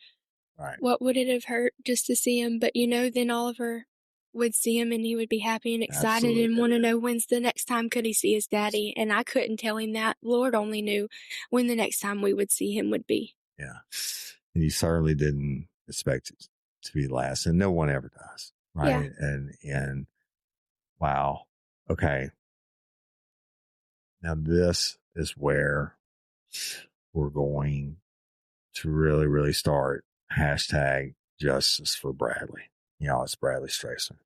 Right. What would it have hurt just to see him? But, then Oliver would see him and he would be happy and excited. Absolutely. And want to know when's the next time could he see his daddy. And I couldn't tell him that. Lord only knew when the next time we would see him would be. Yeah. And you certainly didn't expect it to be last. And no one ever does. Right. Yeah. And wow. Okay. Now this is where we're going to really, really start hashtag justice for Bradley. It's Bradley Stracener.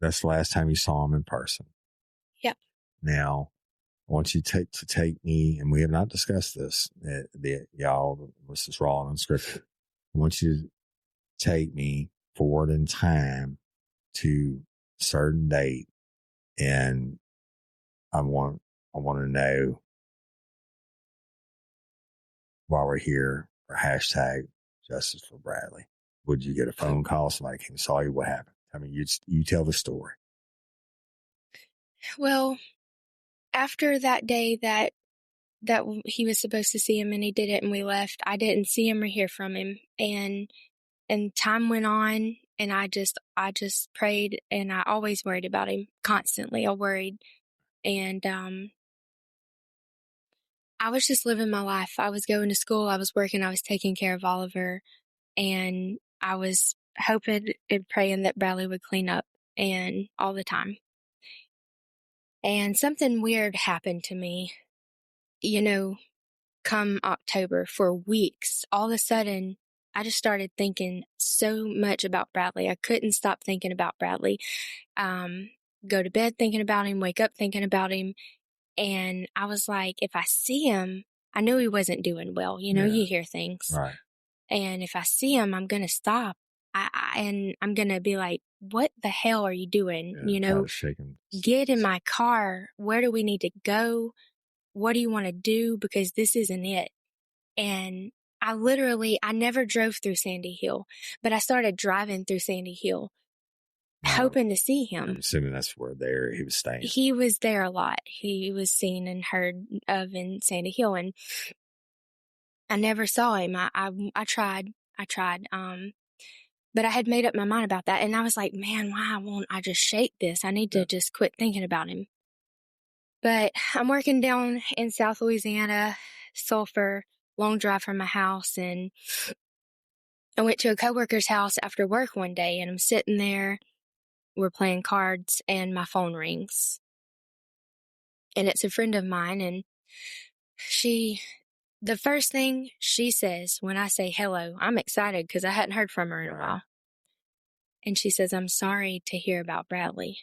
That's the last time you saw him in person. Yep. Now, I want you to take me, and we have not discussed this, y'all, this is raw and unscripted. I want you to take me forward in time to a certain date, and I want to know while we're here for hashtag justice for Bradley? Would you get a phone call? Somebody came and saw you. What happened? I mean, you tell the story. Well, after that day that he was supposed to see him and he did it and we left, I didn't see him or hear from him. And time went on and I just prayed, and I always worried about him constantly. I worried. And, I was just living my life. I was going to school. I was working. I was taking care of Oliver, and I was hoping and praying that Bradley would clean up, and all the time. And something weird happened to me, come October. For weeks. All of a sudden, I just started thinking so much about Bradley. I couldn't stop thinking about Bradley. Go to bed thinking about him, wake up thinking about him. And I was like, if I see him, I knew he wasn't doing well. You hear things. Right. And if I see him, I'm going to stop. And I'm going to be like, what the hell are you doing? Get in my car. Where do we need to go? What do you want to do? Because this isn't it. And I never drove through Sandy Hill, but I started driving through Sandy Hill, hoping to see him. I'm assuming that's where he was staying. He was there a lot. He was seen and heard of in Sandy Hill, and I never saw him. I tried. But I had made up my mind about that, and I was like, man, why won't I just shake this? I need to just quit thinking about him. But I'm working down in South Louisiana, Sulphur, long drive from my house, and I went to a coworker's house after work one day, and I'm sitting there. We're playing cards, and my phone rings. And it's a friend of mine, and the first thing she says when I say hello, I'm excited because I hadn't heard from her in a while. And she says, I'm sorry to hear about Bradley.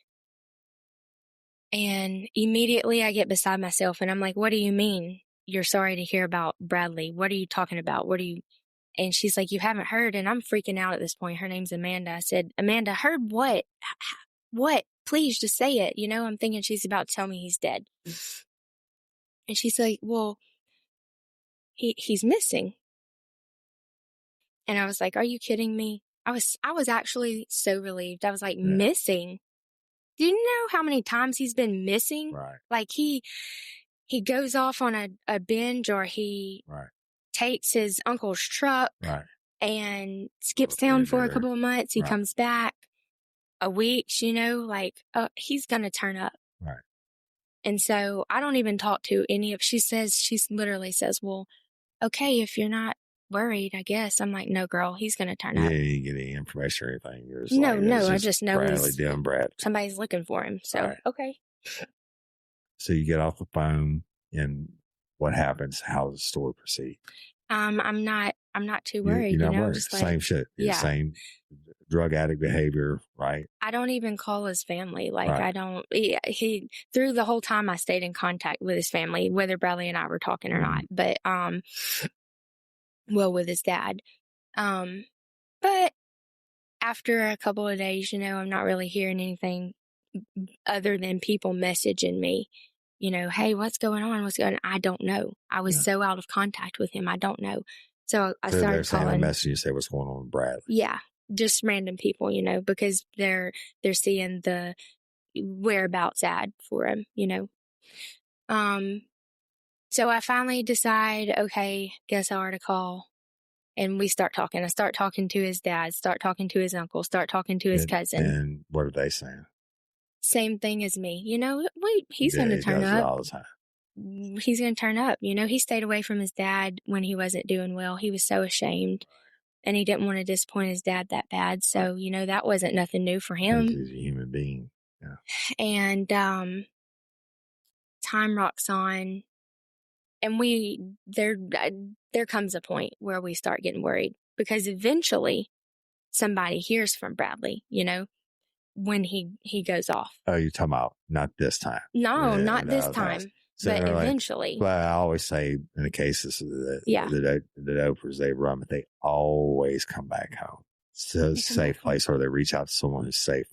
And immediately I get beside myself, and I'm like, what do you mean you're sorry to hear about Bradley? What are you talking about? And she's like, you haven't heard? And I'm freaking out at this point. Her name's Amanda. I said, Amanda, heard what? What? Please just say it. I'm thinking she's about to tell me he's dead. And she's like, well, he's missing. And I was like, are you kidding me? I was actually so relieved. I was like, missing? Do you know how many times he's been missing? Right. Like he goes off on a binge, or he takes his uncle's truck and skips town for a couple of months. He comes back a week, he's going to turn up. Right. And so I don't even talk to she literally says, well, okay, if you're not worried, I guess. I'm like, no, girl, he's going to turn up. You didn't get any information or anything. You're just no, I just know Bradley doing Brad. Somebody's looking for him. So, okay. So you get off the phone, and what happens? How does the story proceed? I'm not too worried. You're not worried. Just Same shit. Same drug addict behavior, right? I don't even call his family. I don't. He through the whole time I stayed in contact with his family, whether Bradley and I were talking or not. But with his dad. But after a couple of days, I'm not really hearing anything other than people messaging me. Hey, what's going on? What's going on? I don't know. I was so out of contact with him. I don't know. So I started calling. A message to say what's going on with Bradley. Yeah, just random people, because they're seeing the whereabouts ad for him, So I finally decide, okay, guess I ought to call. And we start talking. I start talking to his dad, start talking to his uncle, start talking to his cousin. And what are they saying? Same thing as me. He's going to turn up. All the time. He's going to turn up. He stayed away from his dad when he wasn't doing well. He was so ashamed. And he didn't want to disappoint his dad that bad. So, that wasn't nothing new for him. He's a human being. Yeah. And time rocks on. And there comes a point where we start getting worried, because eventually somebody hears from Bradley, when he goes off. Oh, you're talking about not this time. No, not this time. So but eventually. Well, I always say in the cases the dopers, they run, but they always come back home. It's a safe place, or they reach out to someone who's safe.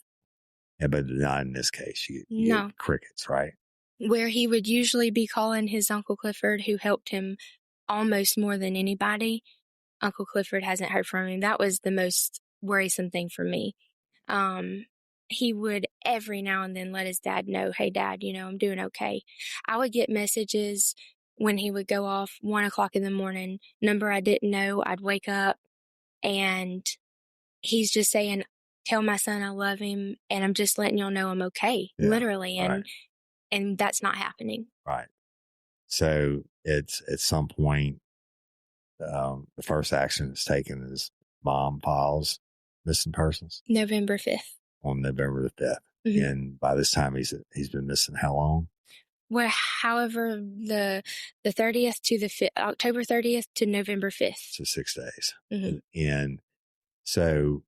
Yeah, but not in this case. You get crickets, right? Where he would usually be calling his Uncle Clifford, who helped him almost more than anybody, Uncle Clifford hasn't heard from him. That was the most worrisome thing for me. He would every now and then let his dad know, hey, Dad, I'm doing okay. I would get messages when he would go off 1:00 in the morning, number I didn't know. I'd wake up and he's just saying, tell my son I love him, and I'm just letting y'all know I'm okay, literally. And that's not happening. Right. So it's at some point, the first action that's taken is mom files missing persons November 5th. on November the 5th. Mm-hmm. And by this time he's been missing how long? Well, however, the 30th to the 5th, October 30th to November 5th. So 6 days. Mm-hmm. And so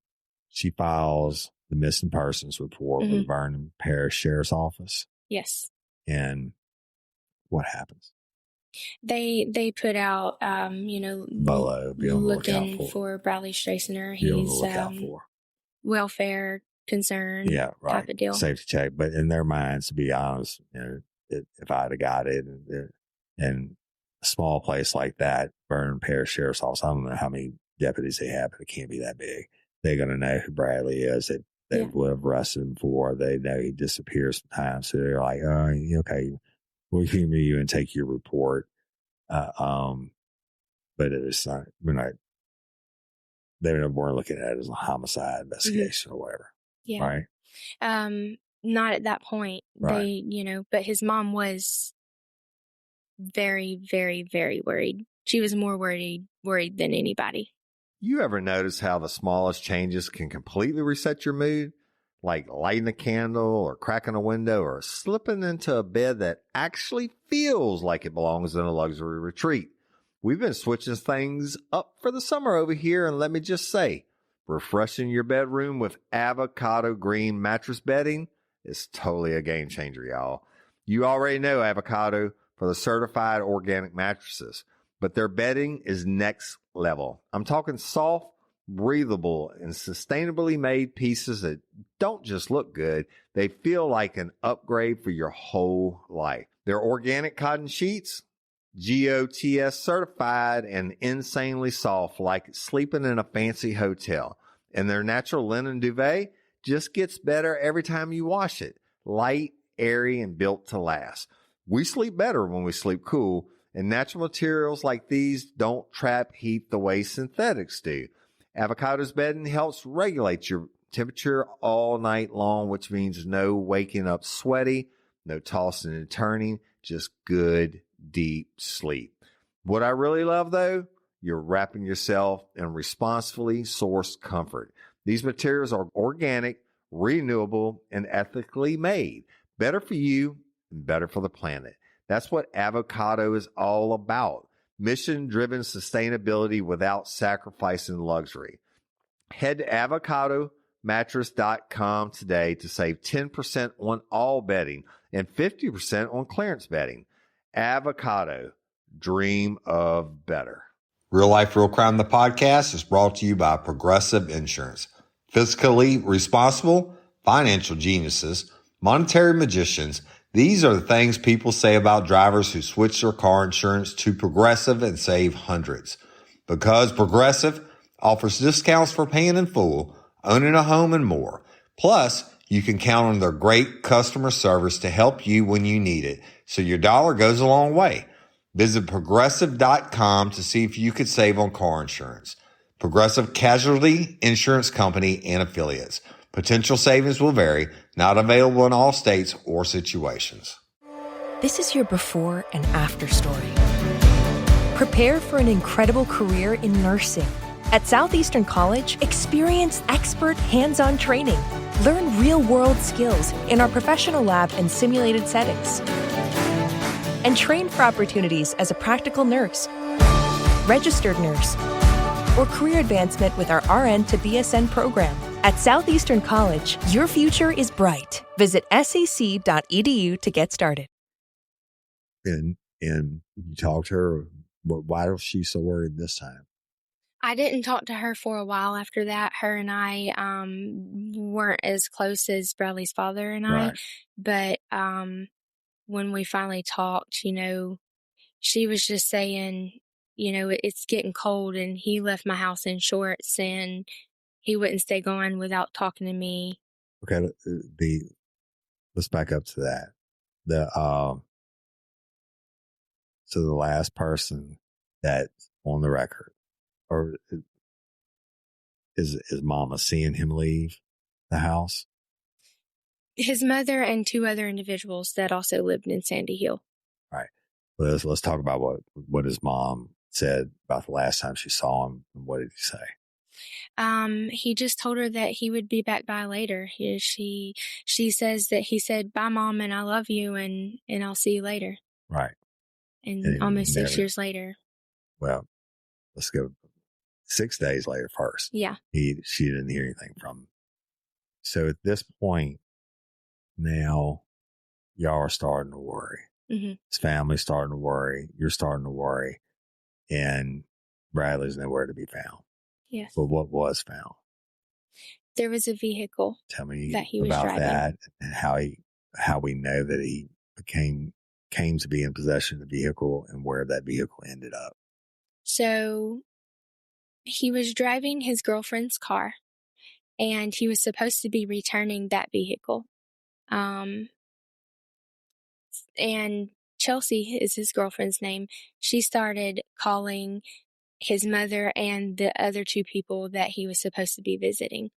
she files the missing persons report with the Vernon Parish Sheriff's Office. Yes. And what happens? They put out, Bolo, be on the looking lookout for Bradley Stracener. Be on the lookout for welfare concern, type of deal. Safety check. But in their minds, to be honest, if I'd have got it, and a small place like that, Vernon Parish Sheriff's Office, I don't know how many deputies they have, but it can't be that big. They're going to know who Bradley is. They would have arrested him before. They know he disappears sometimes. So they're like, oh, okay, we'll humor you and take your report. But it's not, they weren't looking at it as a homicide investigation or whatever. Yeah. Right. Not at that point. Right. But his mom was very, very, very worried. She was more worried than anybody. You ever notice how the smallest changes can completely reset your mood? Like lighting a candle or cracking a window or slipping into a bed that actually feels like it belongs in a luxury retreat. We've been switching things up for the summer over here, and let me just say, refreshing your bedroom with avocado green mattress bedding is totally a game changer, y'all. You already know Avocado for the certified organic mattresses, but their bedding is next level. I'm talking soft, breathable, and sustainably made pieces that don't just look good, they feel like an upgrade for your whole life. Their organic cotton sheets, GOTS certified and insanely soft, like sleeping in a fancy hotel. And their natural linen duvet just gets better every time you wash it. Light, airy, and built to last. We sleep better when we sleep cool, and natural materials like these don't trap heat the way synthetics do. Avocado's bedding helps regulate your temperature all night long, which means no waking up sweaty, no tossing and turning, just good, deep sleep. What I really love, though, you're wrapping yourself in responsibly sourced comfort. These materials are organic, renewable, and ethically made. Better for you and better for the planet. That's what Avocado is all about. Mission-driven sustainability without sacrificing luxury. Head to avocadomattress.com today to save 10% on all bedding and 50% on clearance bedding. Avocado, dream of better. Real Life, Real Crime, the podcast is brought to you by Progressive Insurance. Fiscally responsible, financial geniuses, monetary magicians. These are the things people say about drivers who switch their car insurance to Progressive and save hundreds. Because Progressive offers discounts for paying in full, owning a home, and more. Plus, you can count on their great customer service to help you when you need it, so your dollar goes a long way. Visit Progressive.com to see if you could save on car insurance. Progressive Casualty Insurance Company and Affiliates. Potential savings will vary, not available in all states or situations. This is your before and after story. Prepare for an incredible career in nursing. At Southeastern College, experience expert hands-on training. Learn real-world skills in our professional lab and simulated settings. And train for opportunities as a practical nurse, registered nurse, or career advancement with our RN to BSN program. At Southeastern College, your future is bright. Visit sec.edu to get started. And you talked to her. Why was she so worried this time? I didn't talk to her for a while after that. Her and I weren't as close as Bradley's father and I. Right. But when we finally talked, she was just saying, it's getting cold, and he left my house in shorts, and he wouldn't stay gone without talking to me. Okay. Let's back up to that. So the last person that's on the record, or is Mama seeing him leave the house? His mother and 2 other individuals that also lived in Sandy Hill. Right. Let's talk about what his mom said about the last time she saw him. And what did he say? He just told her that he would be back by later. She says that he said, "Bye, Mom, and I love you, and I'll see you later." Right. And almost 6 years later. Well, let's go 6 days later first. Yeah. She didn't hear anything from him. So at this point, now y'all are starting to worry. Mm-hmm. His family's starting to worry. You're starting to worry. And Bradley's nowhere to be found. Yes. But what was found? There was a vehicle. Tell me that he was about driving. that and how we know that he came to be in possession of the vehicle and where that vehicle ended up. So he was driving his girlfriend's car, and he was supposed to be returning that vehicle. And Chelsea is his girlfriend's name. She started calling his mother and the other 2 people that he was supposed to be visiting.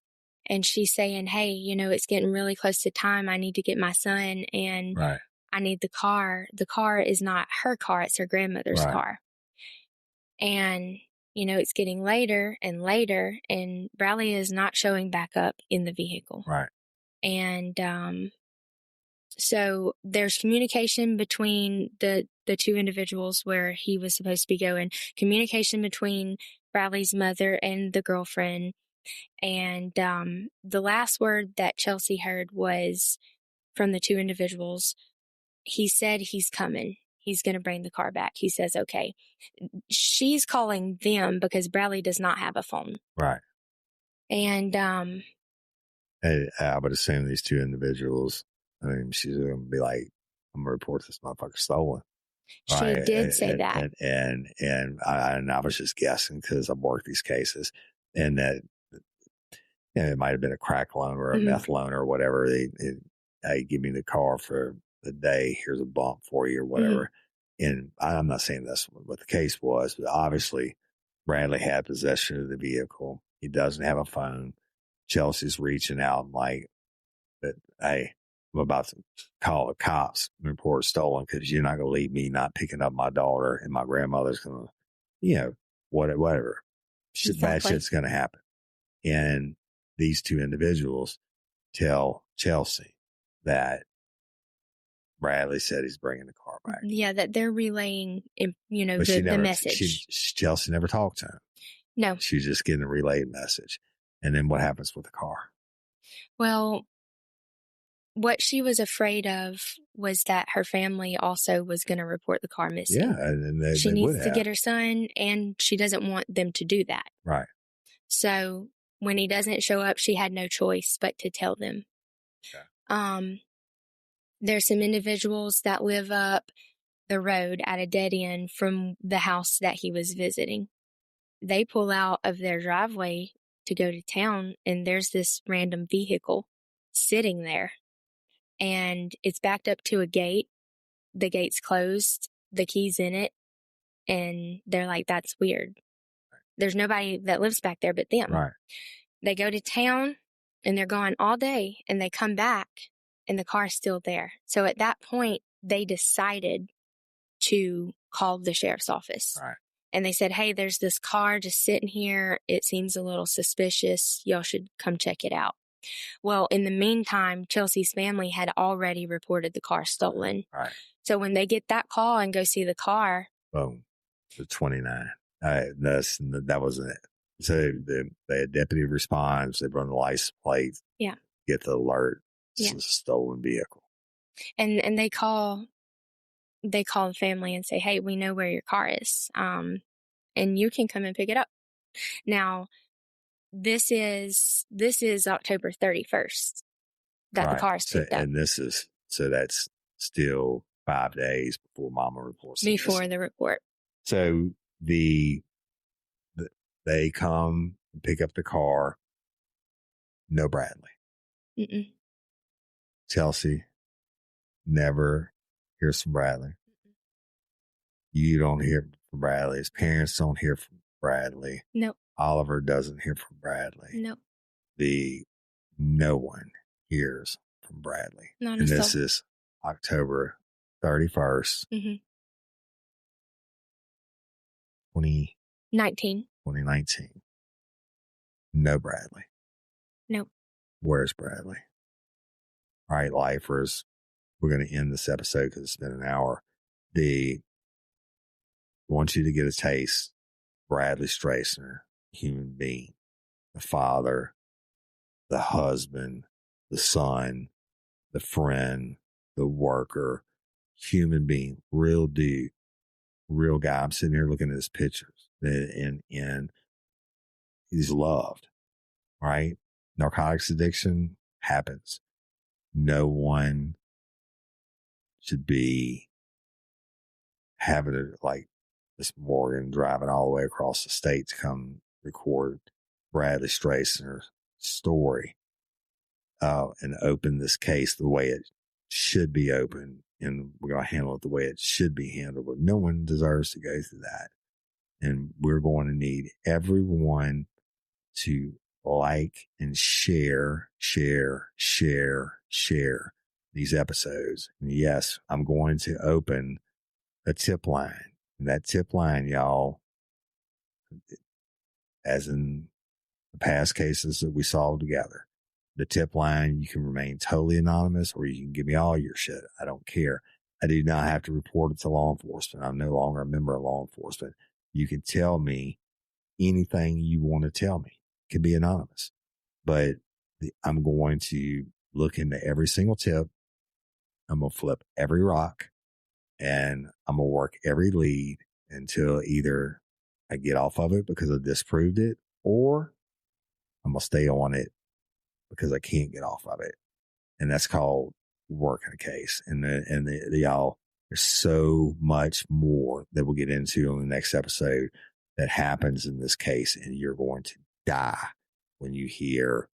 And she's saying, "Hey, it's getting really close to time. I need to get my son, and Right. I need the car. The car is not her car. It's her grandmother's Right. car." And, it's getting later and later, and Bradley is not showing back up in the vehicle. Right. And so there's communication between the 2 individuals where he was supposed to be going, communication between Bradley's mother and the girlfriend. And the last word that Chelsea heard was from the 2 individuals. He said he's coming. He's going to bring the car back. He says, okay. She's calling them because Bradley does not have a phone. Right. And I would assume these 2 individuals, she's going to be like, "I'm going to report this motherfucker stolen." She did say that. And I was just guessing because I've worked these cases, and that it might have been a crack loan or a meth loan or whatever. Hey, give me the car for the day. Here's a bump for you or whatever. And I'm not saying that's what the case was, but obviously Bradley had possession of the vehicle. He doesn't have a phone. Chelsea's reaching out like, "But hey, I'm about to call the cops and report stolen because you're not going to leave me not picking up my daughter, and my grandmother's going to, whatever. Bad shit's going to happen." And these 2 individuals tell Chelsea that Bradley said he's bringing the car back. Yeah, that they're relaying, the message. Chelsea never talked to him. No. She's just getting a relayed message. And then what happens with the car? Well, what she was afraid of was that her family also was going to report the car missing. Yeah, and she needs to get her son, and she doesn't want them to do that. Right. So when he doesn't show up, she had no choice but to tell them. Okay. There's some individuals that live up the road at a dead end from the house that he was visiting. They pull out of their driveway to go to town, and there's this random vehicle sitting there. And it's backed up to a gate. The gate's closed. The key's in it. And they're like, "That's weird. There's nobody that lives back there but them." Right. They go to town, and they're gone all day, and they come back, and the car's still there. So at that point, they decided to call the sheriff's office. Right. And they said, "Hey, there's this car just sitting here. It seems a little suspicious. Y'all should come check it out." Well, in the meantime, Chelsea's family had already reported the car stolen. Right. So when they get that call and go see the car. Boom. The 29. That wasn't it. So the deputy responds, they run the license plate. Yeah. Get the alert. It's Yeah. a stolen vehicle. And they call the family and say, "Hey, we know where your car is. And you can come and pick it up." Now, this is October 31st that the car is picked up. And that's still 5 days before Mama reports. Before the report. So the they come and pick up the car. No Bradley. Mm-mm. Chelsea never hears from Bradley. You don't hear from Bradley. His parents don't hear from Bradley. Nope. Oliver doesn't hear from Bradley. Nope. No one hears from Bradley. Not and a this soul. is October 31st, Mm-hmm. 2019. 19. No Bradley. Nope. Where's Bradley? All right, lifers, we're going to end this episode because it's been an hour. I want you to get a taste. Bradley Stracener, human being, the father, the husband, the son, the friend, the worker, human being, real dude, real guy. I'm sitting here looking at his pictures and he's loved, right? Narcotics addiction happens. No one should be having it like this Morgan driving all the way across the state to come record Bradley Stracener's story and open this case the way it should be opened. And we're going to handle it the way it should be handled. But no one deserves to go through that. And we're going to need everyone to like and share these episodes. And yes, I'm going to open a tip line. And that tip line, y'all, as in the past cases that we solved together, the tip line, you can remain totally anonymous or you can give me all your shit. I don't care. I do not have to report it to law enforcement. I'm no longer a member of law enforcement. You can tell me anything you want to tell me. It could be anonymous, but I'm going to look into every single tip. I'm going to flip every rock and I'm going to work every lead until either I get off of it because I disproved it or I'm going to stay on it because I can't get off of it. And that's called working a case. And y'all, there's so much more that we'll get into in the next episode that happens in this case. And you're going to die when you hear,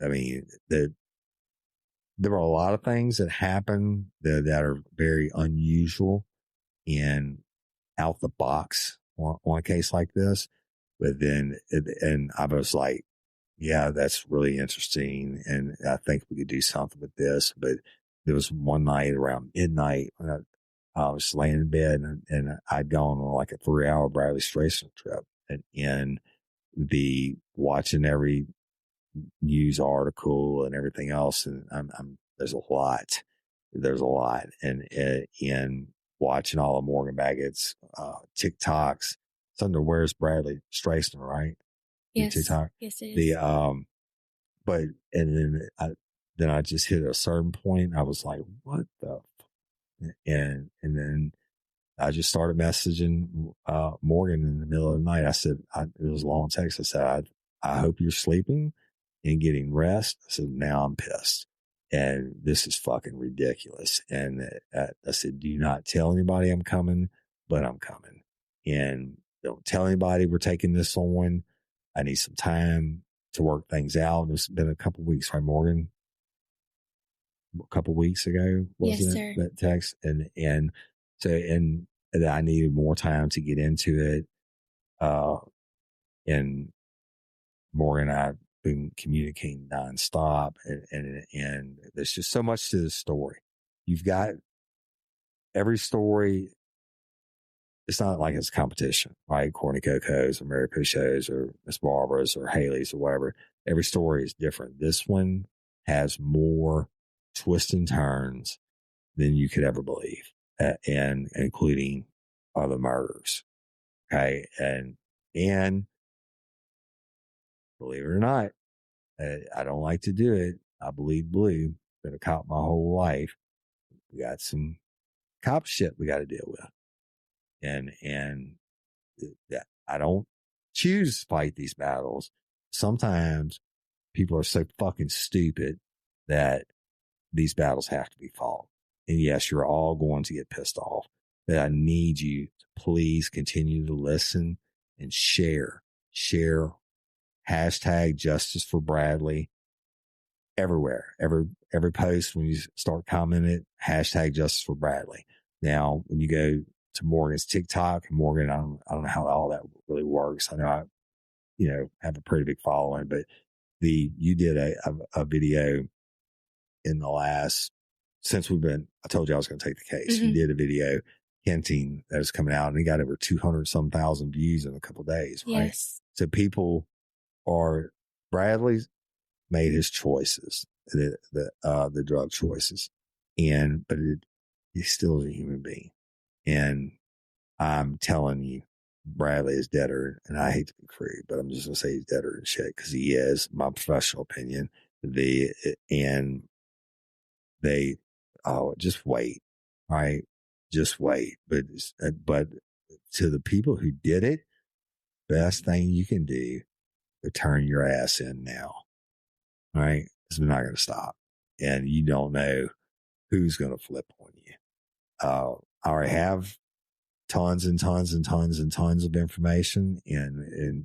I mean, there are a lot of things that happen that are very unusual and out the box on a case like this. But then, and I was like, yeah, that's really interesting. And I think we could do something with this. But there was one night around midnight when I was laying in bed and I'd gone on like a 3-hour Bradley Stracener trip and watching every news article and everything else. And there's a lot. And watching all of Morgan Baggett's TikToks. It's under Where's Bradley Stracener, right? Yes. TikTok. Yes, it is. But and then I just hit a certain point. I was like, what the? And then I just started messaging Morgan in the middle of the night. I said, it was a long text. I said, I hope you're sleeping and getting rest. I said, now I'm pissed. And this is fucking ridiculous. And I said, do not tell anybody I'm coming, but I'm coming. And don't tell anybody we're taking this on. I need some time to work things out. It's been a couple of weeks, right, Morgan? A couple of weeks ago, wasn't it? That text. And I needed more time to get into it. And Morgan and I have been communicating nonstop. And there's just so much to the story. You've got every story. It's not like it's competition, right? Corny Coco's or Mary Pichot's or Miss Barbara's or Haley's or whatever. Every story is different. This one has more twists and turns than you could ever believe, and including other murders. Okay. And believe it or not, I don't like to do it. I bleed blue. Been a cop my whole life. We got some cop shit we got to deal with. And I don't choose to fight these battles. Sometimes people are so fucking stupid that these battles have to be fought. And yes, you're all going to get pissed off. But I need you to please continue to listen and share hashtag justice for Bradley everywhere. Every post, when you start commenting, hashtag justice for Bradley. Now, when you go to Morgan's TikTok, and Morgan, I don't know how all that really works. I know I, have a pretty big following, but you did a video in the last, since I told you I was going to take the case. Mm-hmm. You did a video hinting that was coming out, and it got over 200 some thousand views in a couple of days, right? Yes. So Bradley's made his choices, the drug choices, but he still is a human being. And I'm telling you, Bradley is deader, and I hate to be crude, but I'm just going to say he's deader than shit, because he is, my professional opinion. Just wait, right? Just wait. But to the people who did it, best thing you can do is turn your ass in now, right? Because we're not going to stop, and you don't know who's going to flip on you. I already have tons and tons and tons and tons of information,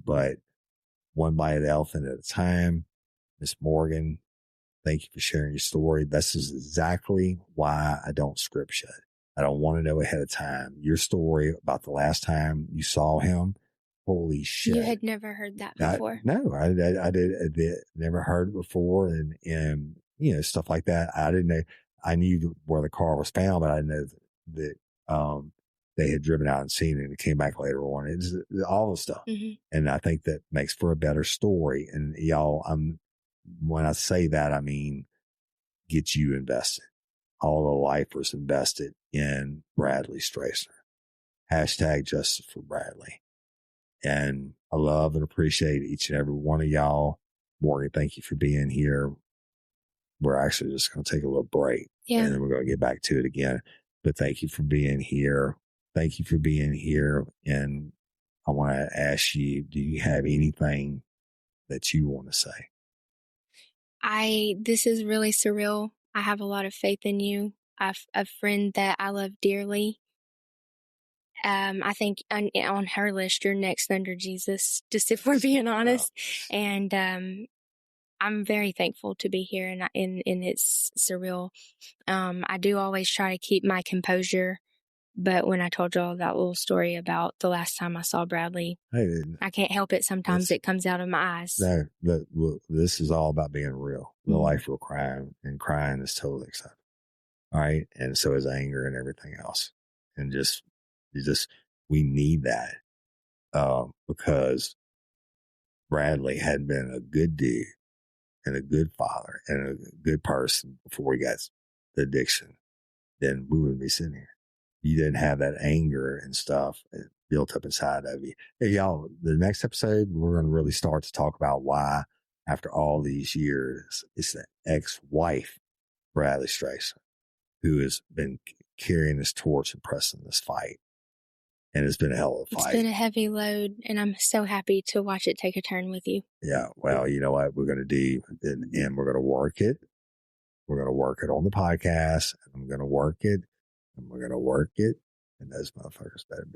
but one bite of the elephant at a time. Miss Morgan, thank you for sharing your story. This is exactly why I don't script shit. I don't want to know ahead of time. Your story about the last time you saw him, holy shit. You had never heard that before? I did never heard it before, and stuff like that. I didn't know. I knew where the car was found, but I didn't know that they had driven out and seen it, and it came back later on. It's all the stuff. Mm-hmm. And I think that makes for a better story. And y'all, when I say that, I mean, get you invested. All the lifers invested in Bradley Stracener. Hashtag justice for Bradley. And I love and appreciate each and every one of y'all. Morgan, thank you for being here. We're actually just going to take a little break. Yeah. And then we're going to get back to it again. But thank you for being here. Thank you for being here. And I want to ask you, do you have anything that you want to say? This is really surreal. I have a lot of faith in you. I've a friend that I love dearly. I think on her list, you're next under Jesus, just if we're being honest. Wow. And I'm very thankful to be here, and it's surreal. I do always try to keep my composure, but when I told y'all that little story about the last time I saw Bradley, I can't help it. Sometimes it comes out of my eyes. This is all about being real. Real life, real crime, and crying is totally acceptable. All right, and so is anger and everything else, and we need that because Bradley had been a good dude and a good father and a good person before he got the addiction. Then we wouldn't be sitting here. You didn't have that anger and stuff built up inside of you. Hey, y'all, the next episode, we're going to really start to talk about why, after all these years, it's the ex-wife, Bradley Stracener, who has been carrying this torch and pressing this fight. And it's been a hell of a fight. It's been a heavy load, and I'm so happy to watch it take a turn with you. Yeah. Well, you know what we're going to do, and we're going to work it. We're going to work it on the podcast, and I'm going to work it, and we're going to work it. And those motherfuckers better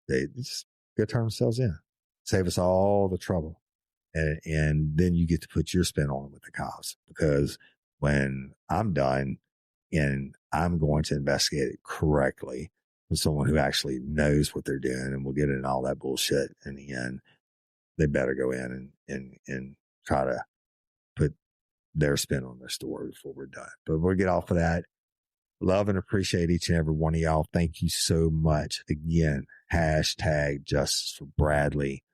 they just go turn themselves in. Save us all the trouble. And then you get to put your spin on it with the cops, because when I'm done and I'm going to investigate it correctly, with someone who actually knows what they're doing, and we'll get into all that bullshit in the end, they better go in and try to put their spin on their story before we're done. But we'll get off of that. Love and appreciate each and every one of y'all. Thank you so much. Again, hashtag justice for Bradley.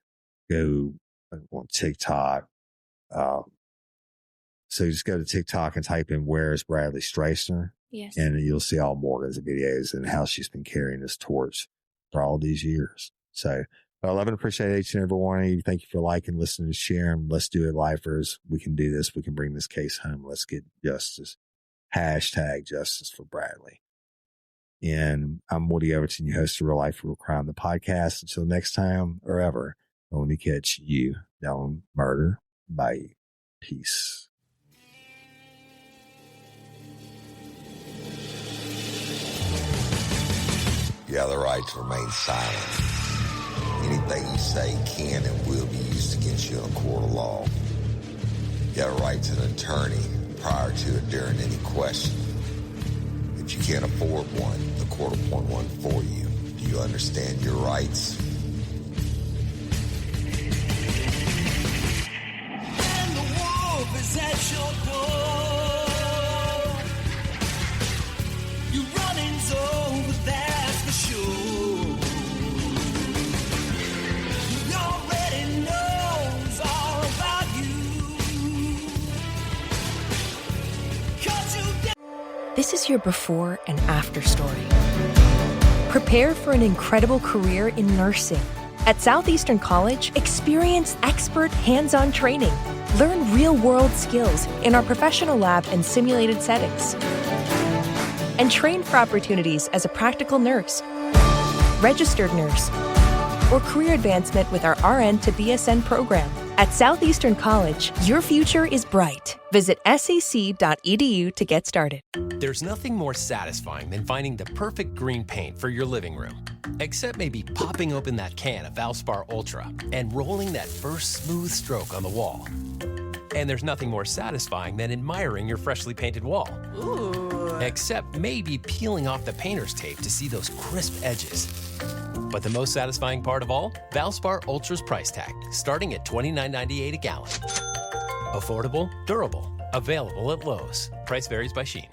Go on TikTok. So just go to TikTok and type in, "Where's Bradley Stracener?" Yes. And you'll see all Morgan's videos and how she's been carrying this torch for all these years. So I love and appreciate each and every one of you. Thank you for liking, listening, and sharing. Let's do it, lifers. We can do this. We can bring this case home. Let's get justice. Hashtag justice for Bradley. And I'm Woody Overton, your host of Real Life, Real Crime, the podcast. Until next time or ever, don't let me catch you. Don't murder. Bye. Peace. You have the right to remain silent. Anything you say can and will be used against you in a court of law. You have a right to an attorney prior to or during any question. If you can't afford one, the court will appoint one for you. Do you understand your rights? And the wolf is at your door. Your running's over, that's for sure. He already knows all about you. 'Cause you This is your before and after story. Prepare for an incredible career in nursing. At Southeastern College, experience expert hands-on training. Learn real-world skills in our professional lab and simulated settings. And train for opportunities as a practical nurse, registered nurse, or career advancement with our RN to BSN program. At Southeastern College, your future is bright. Visit sec.edu to get started. There's nothing more satisfying than finding the perfect green paint for your living room. Except maybe popping open that can of Valspar Ultra and rolling that first smooth stroke on the wall. And there's nothing more satisfying than admiring your freshly painted wall. Ooh. Except maybe peeling off the painter's tape to see those crisp edges. But the most satisfying part of all? Valspar Ultra's price tag, starting at $29.98 a gallon. Affordable, durable, available at Lowe's. Price varies by sheen.